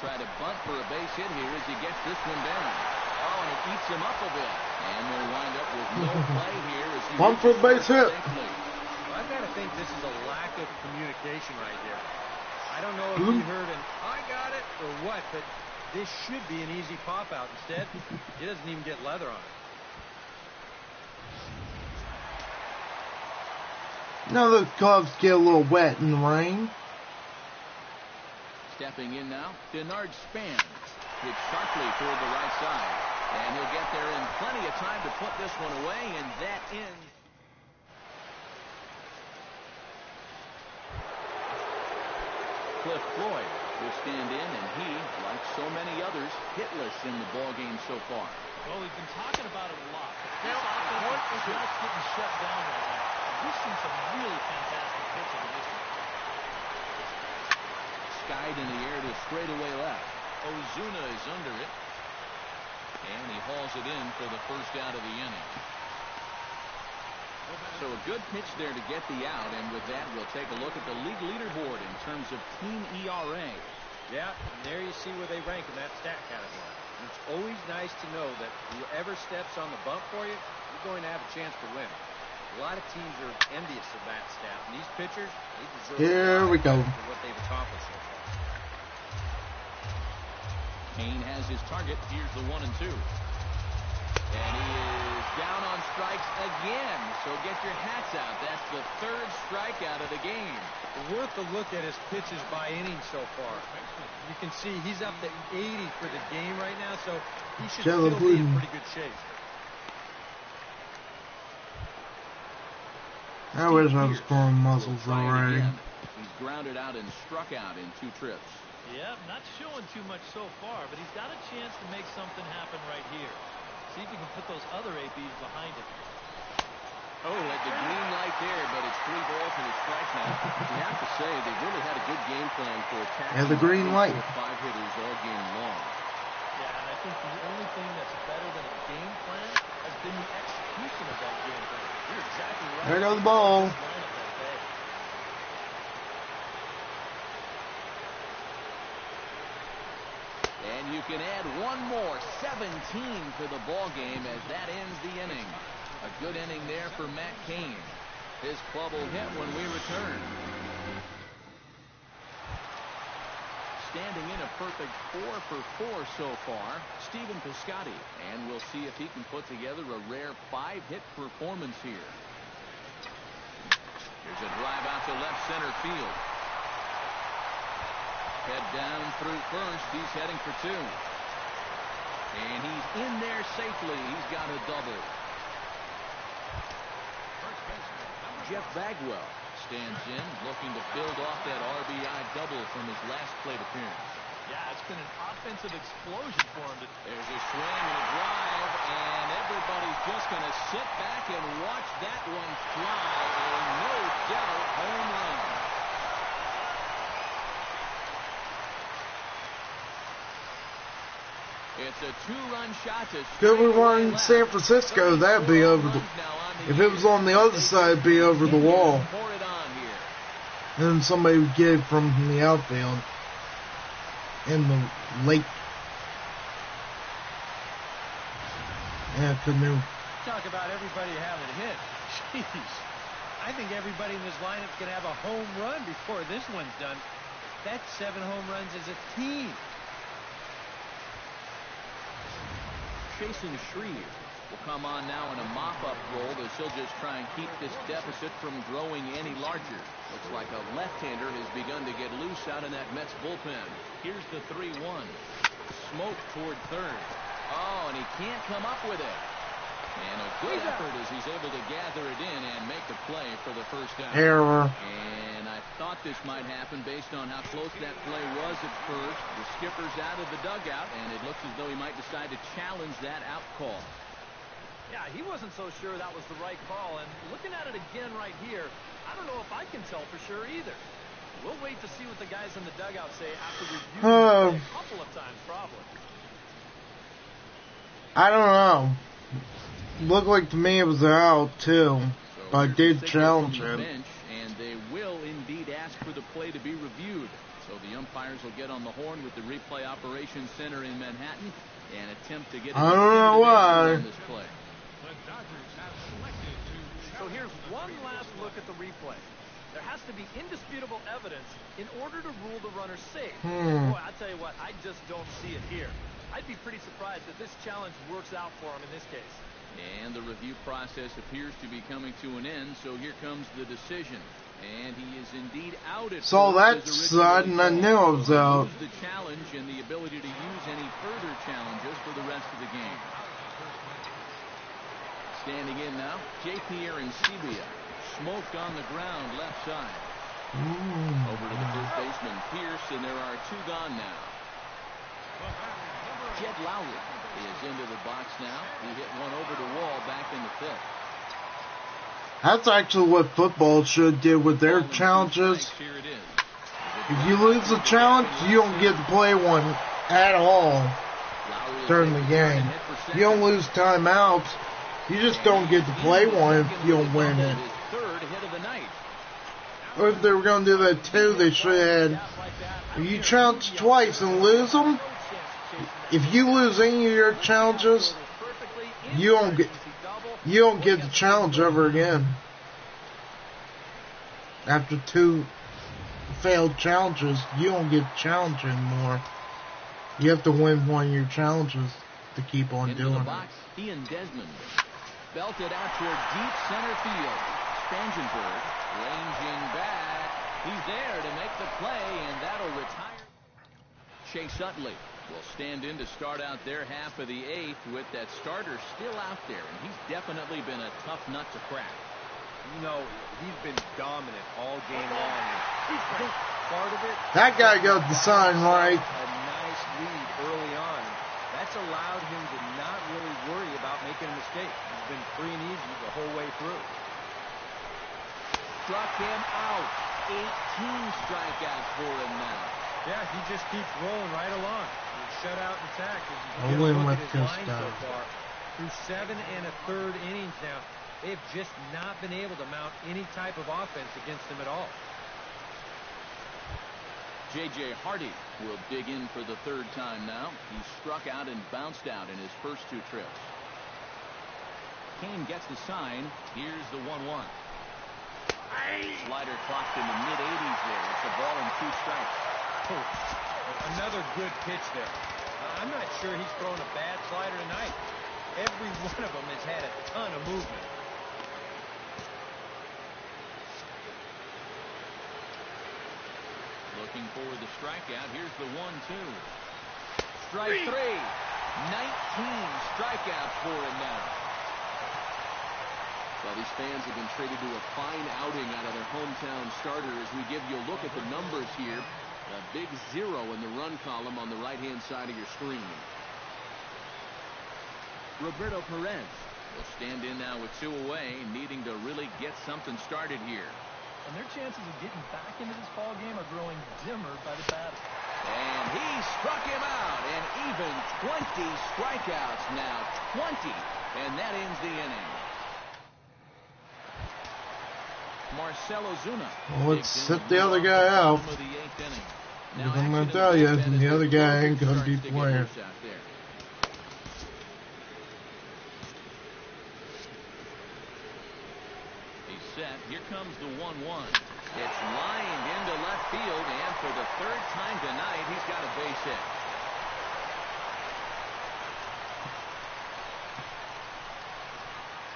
Try to bunt for a base hit here as he gets this one down. Oh, and it eats him up a bit. And we'll wind up with no play here as he bunt for a base hit. Well, I've got to think this is a lack of communication right here. I don't know if he heard an "I got it" or what, but this should be an easy pop out. Instead, he doesn't even get leather on it. Now the gloves get a little wet in the rain. Stepping in now, Denard Span. Hits sharply toward the right side. And he'll get there in plenty of time to put this one away, and that ends. Cliff Floyd will stand in, and he, like so many others, hitless in the ballgame so far. Well, we've been talking about it a lot. This offense is just getting shut down right now. We've seen some really fantastic pitching in this one. Skied in the air to straightaway left. Ozuna is under it. And he hauls it in for the first out of the inning. So a good pitch there to get the out, and with that we'll take a look at the league leaderboard in terms of team ERA. Yeah, and there you see where they rank in that stat category. And it's always nice to know that whoever steps on the bump for you, you're going to have a chance to win. A lot of teams are envious of that stat, and these pitchers, they deserve Here we go. for what they've accomplished so far. Kane has his target. Here's the 1-2. And he is down on strikes again. So get your hats out. That's the 3rd strikeout of the game. Worth a look at his pitches by inning so far. You can see he's up to 80 for the game right now, so he should still be in pretty good shape. I wish I was throwing muscles already. He's grounded out and struck out in 2 trips. Yeah, not showing too much so far, but he's got a chance to make something happen right here. See if he can put those other ABs behind him. Oh, at the green light there, but it's 3 balls and a strike now. You have to say they really had a good game plan for attacking. And the green light. 5 hitters all game long. Yeah, and I think the only thing that's better than a game plan has been the execution of that game plan. You're exactly right. There goes the ball. And you can add one more, 17 for the ball game as that ends the inning. A good inning there for Matt Cain. His club will hit when we return. Standing in a perfect 4 for 4 so far, Stephen Piscotty. And we'll see if he can put together a rare 5-hit performance here. Here's a drive out to left center field. Head down through first. He's heading for 2. And he's in there safely. He's got a double. Jeff Bagwell stands in, looking to build off that RBI double from his last plate appearance. Yeah, it's been an offensive explosion for him. There's a swing and a drive, and everybody's just going to sit back and watch that one fly. A no-doubt home run. It's a 2-run shot to If we were in San Francisco, that'd be over the... If it was on the other side, it'd be over the wall. And then somebody would get it from the outfield. In the lake. Yeah, canoe. Talk about everybody having hit. Jeez. I think everybody in this lineup's going to have a home run before this one's done. That's 7 home runs as a team. Jason Shreve will come on now in a mop-up role as he'll just try and keep this deficit from growing any larger. Looks like a left-hander has begun to get loose out in that Mets bullpen. Here's the 3-1. Smoke toward third. Oh, and he can't come up with it. And a good effort as he's able to gather it in and make the play for the first out. Error. And I thought this might happen based on how close that play was at first. The skipper's out of the dugout, and it looks as though he might decide to challenge that out call. Yeah, he wasn't so sure that was the right call. And looking at it again right here, I don't know if I can tell for sure either. We'll wait to see what the guys in the dugout say after reviewing it a couple of times, probably. I don't know. Looked like to me it was out too, but I did challenge him. And they will indeed ask for the play to be reviewed. So the umpires will get on the horn with the replay operations center in Manhattan and attempt to get. I don't know why. On this play. So here's one last look at the replay. There has to be indisputable evidence in order to rule the runner safe. Boy, I tell you what, I just don't see it here. I'd be pretty surprised if this challenge works out for him in this case. And the review process appears to be coming to an end, so here comes the decision. And he is indeed out at so that's sudden. I knew I was out. The challenge and the ability to use any further challenges for the rest of the game. Standing in now, J.P. Arancibia. Smoked on the ground left side. Over to the first baseman, Pierce, and there are 2 gone now. Jed Lowry is into the box now. He hit one over the wall back in the 5th. That's actually what football should do with their challenges. If you lose a challenge, you don't get to play one at all during the game. You don't lose timeouts. You just don't get to play one if you don't win it. Or if they were going to do that too, they should have had. If you challenge twice and lose them, if you lose any of your challenges, you don't get the challenge ever again. After 2 failed challenges, you don't get the challenge anymore. You have to win one of your challenges to keep on doing it. Ian Desmond belted out toward deep center field. Spangenberg ranging back. He's there to make the play, and that'll retire. Chase Utley will stand in to start out their half of the 8th with that starter still out there, and he's definitely been a tough nut to crack. You know, he's been dominant all game long. I think part of it. That guy got the sign right. A nice lead early on. That's allowed him to not really worry about making a mistake. He's been free and easy the whole way through. struck him out. 18 strikeouts for him now. Yeah, he just keeps rolling right along. Shutout and sack. I'll win with his this line guy. so far. Through 7 1/3 innings now, they've just not been able to mount any type of offense against him at all. J.J. Hardy will dig in for the 3rd time now. He struck out and bounced out in his first 2 trips. Kane gets the sign. Here's the 1-1. Slider clocked in the mid-80s there. It's a ball and 2 strikes. Oh, another good pitch there. I'm not sure he's thrown a bad slider tonight. Every one of them has had a ton of movement. Looking for the strikeout. Here's the 1-2. Strike 3. 19 strikeouts for him now. Well, these fans have been treated to a fine outing out of their hometown starter as we give you a look at the numbers here. A big 0 in the run column on the right-hand side of your screen. Roberto Perez will stand in now with 2 away, needing to really get something started here. And their chances of getting back into this ball game are growing dimmer by the batter. And he struck him out. And even 20 strikeouts now. 20. And that ends the inning. Marcell Ozuna. Let's sit the other guy out. Because I'm going to tell you, the other guy ain't going to be playing. He's set. Here comes the 1-1. It's lined into left field, and for the 3rd time tonight, he's got a base hit.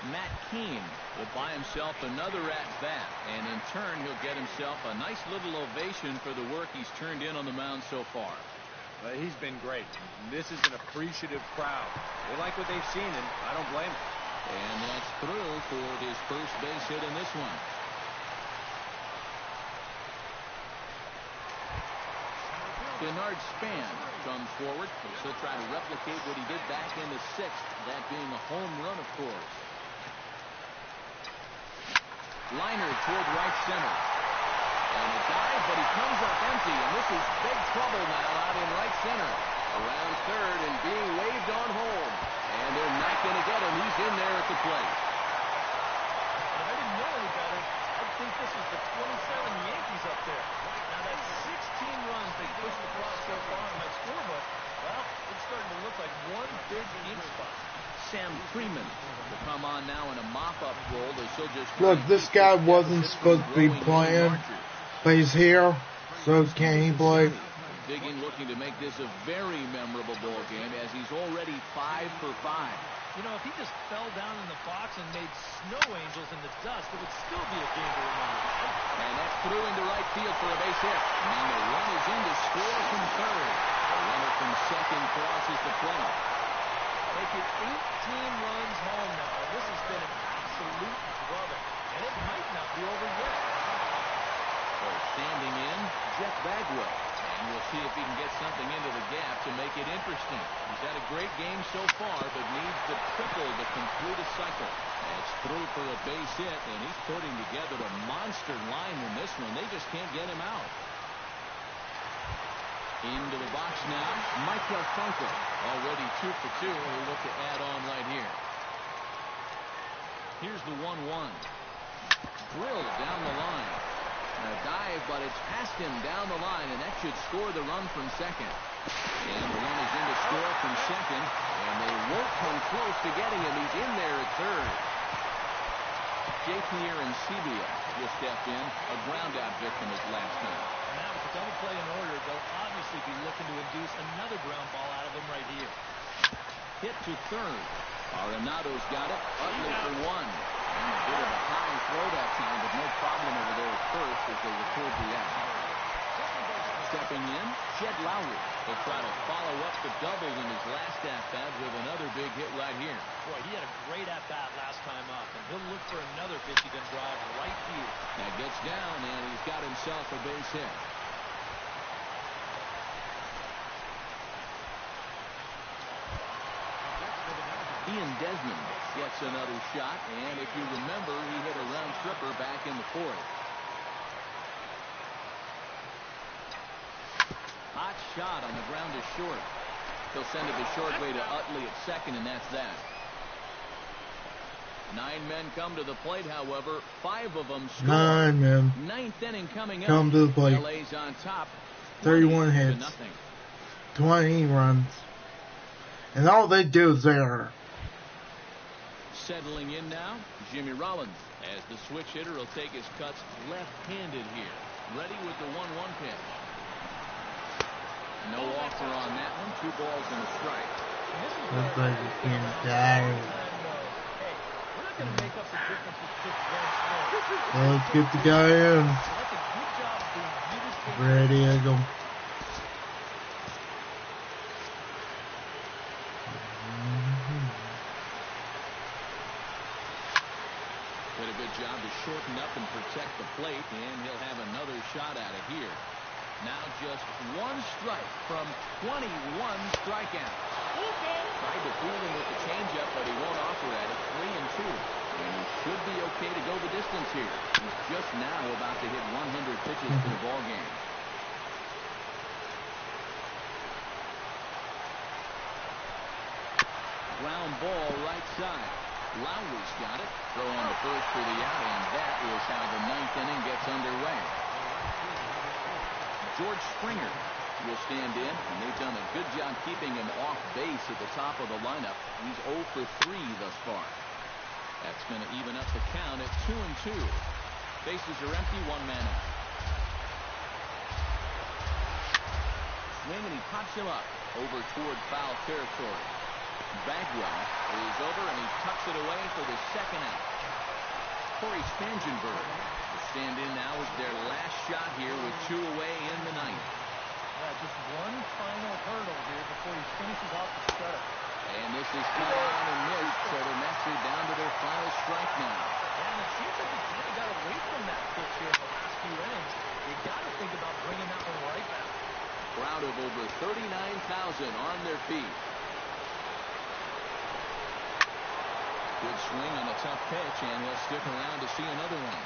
Matt Keane will buy himself another at-bat, and in turn, he'll get himself a nice little ovation for the work he's turned in on the mound so far. He's been great. This is an appreciative crowd. They like what they've seen, and I don't blame them. And that's through for his first base hit in this one. Bernard Span comes forward. He'll try to replicate what he did back in the 6th, that being a home run, of course. Liner toward right center. And a dive, but he comes up empty, and this is big trouble now out in right center. Around 3rd and being waved on home. And they're not going to get him. He's in there at the plate. If I didn't know any better, I'd think this was the 27 Yankees up there. Now that's 16 runs they pushed across so far on my scorebook. Well, it's starting to look like one big ink spot. Sam Freeman will come on now in a mop-up role as he'll just... Look, this guy wasn't supposed to be playing, but he's here, so can he play? Digging, looking to make this a very memorable ball game as he's already 5 for 5. You know, if he just fell down in the box and made snow angels in the dust, it would still be a game to remember. And that's through into right field for a base hit. And the run is in to score from 3rd. The runner from 2nd crosses the plate. Making 18 runs home now. This has been an absolute brother. And it might not be over yet. So standing in, Jeff Bagwell. And we'll see if he can get something into the gap to make it interesting. He's had a great game so far, but needs the triple to complete a cycle. It's through for a base hit, and he's putting together a monster line in this one. They just can't get him out. Into the box now, Michael Franco. Already 2 for 2. He'll look to add on right here. Here's the 1-1. Drilled down the line. A dive, but it's past him down the line, and that should score the run from 2nd. And the run is in to score from 2nd, and they won't come close to getting him. He's in there at 3rd. J.P. Arancibia will step in, a ground-out victim his last time. Now with the double play in order, they'll obviously be looking to induce another ground ball out of him right here. Hit to 3rd. Arenado's got it. Utley for 1. And a bit of a high throw that time, but no problem over there at 1st as they record the out. Stepping in, Jed Lowry. He'll try to follow up the double in his last at-bat with another big hit right here. Boy, he had a great at-bat last time up, and he'll look for another Michigan drive right here. Now gets down, and he's got himself a base hit. Ian Desmond gets another shot, and if you remember, he hit a round tripper back in the 4th. Hot shot on the ground to short. He'll send it the short way to Utley at second, and that's that. 9 men come to the plate, however. 5 of them score. 9 men. 9th inning coming up. Come to the plate. LA's on top. 31 hits. 20 runs. And all they do is error. Settling in now, Jimmy Rollins, as the switch hitter will take his cuts left-handed here. Ready with the 1-1 pitch. No offer on that one. 2 balls and a strike. Looks like he's getting tired. Let's get the guy in. Ready to go. Did a good job to shorten up and protect the plate, and he'll have another shot at it here. Now just 1 strike from 21 strikeouts. Tried to fool him with the changeup, but he won't offer at it. 3-2. And he should be okay to go the distance here. He's just now about to hit 100 pitches for the ball game. Ground ball right side. Lowry's got it. Throw on the first for the out, and that is how the 9th inning gets underway. George Springer will stand in, and they've done a good job keeping him off base at the top of the lineup. He's 0 for 3 thus far. That's going to even up the count at 2-2. Bases are empty, 1 man out. Swing, and he pops him up over toward foul territory. Bagwell is over, and he tucks it away for the second out. Corey Spangenberg will stand in now as their last shot here with 2 away in the 9th. Yeah, just 1 final hurdle here before he finishes off the setup. And this is cut on and missed, so the Mets are down to their final strike now. And it seems like they kind of got away from that pitch here in the last few innings. You got to think about bringing that one right back. Crowd of over 39,000 on their feet. Good swing on a tough pitch, and he'll stick around to see another one.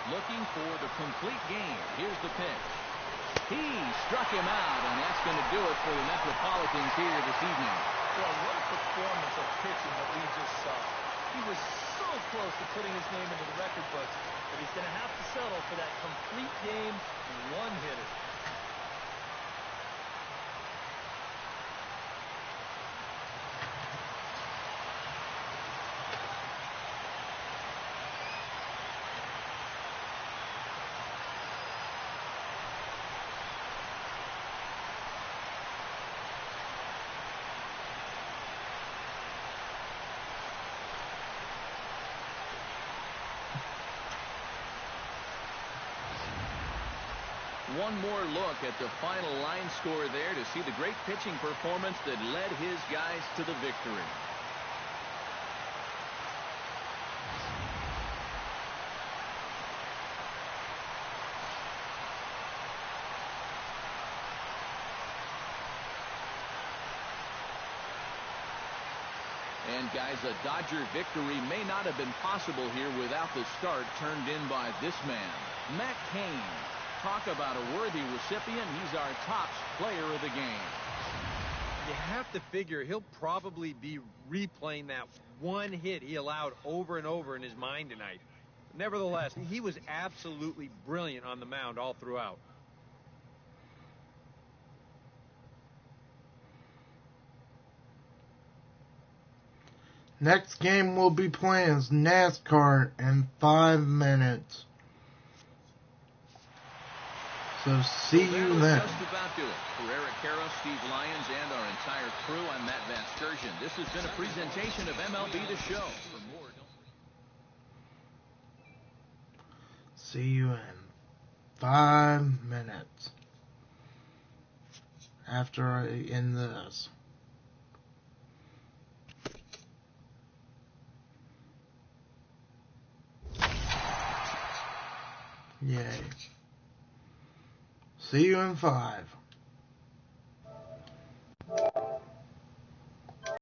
Looking for the complete game. Here's the pitch. He struck him out, and that's going to do it for the Metropolitans here this evening. Well, what a performance of pitching that we just saw. He was so close to putting his name into the record books, but he's going to have to settle for that complete game 1-hitter. One more look at the final line score there to see the great pitching performance that led his guys to the victory. And guys, a Dodger victory may not have been possible here without the start turned in by this man, Matt Cain. Talk about a worthy recipient. He's our top player of the game. You have to figure he'll probably be replaying that 1 hit he allowed over and over in his mind tonight. Nevertheless, he was absolutely brilliant on the mound all throughout. Next game we'll be playing is NASCAR in 5 minutes. So see you then. Just about do it. For Eric Karros, Steve Lyons, and our entire crew, I'm Matt Vasgersian. This has been a presentation of MLB The Show. For more, see you in 5 minutes after I end this. Yay. See you in 5.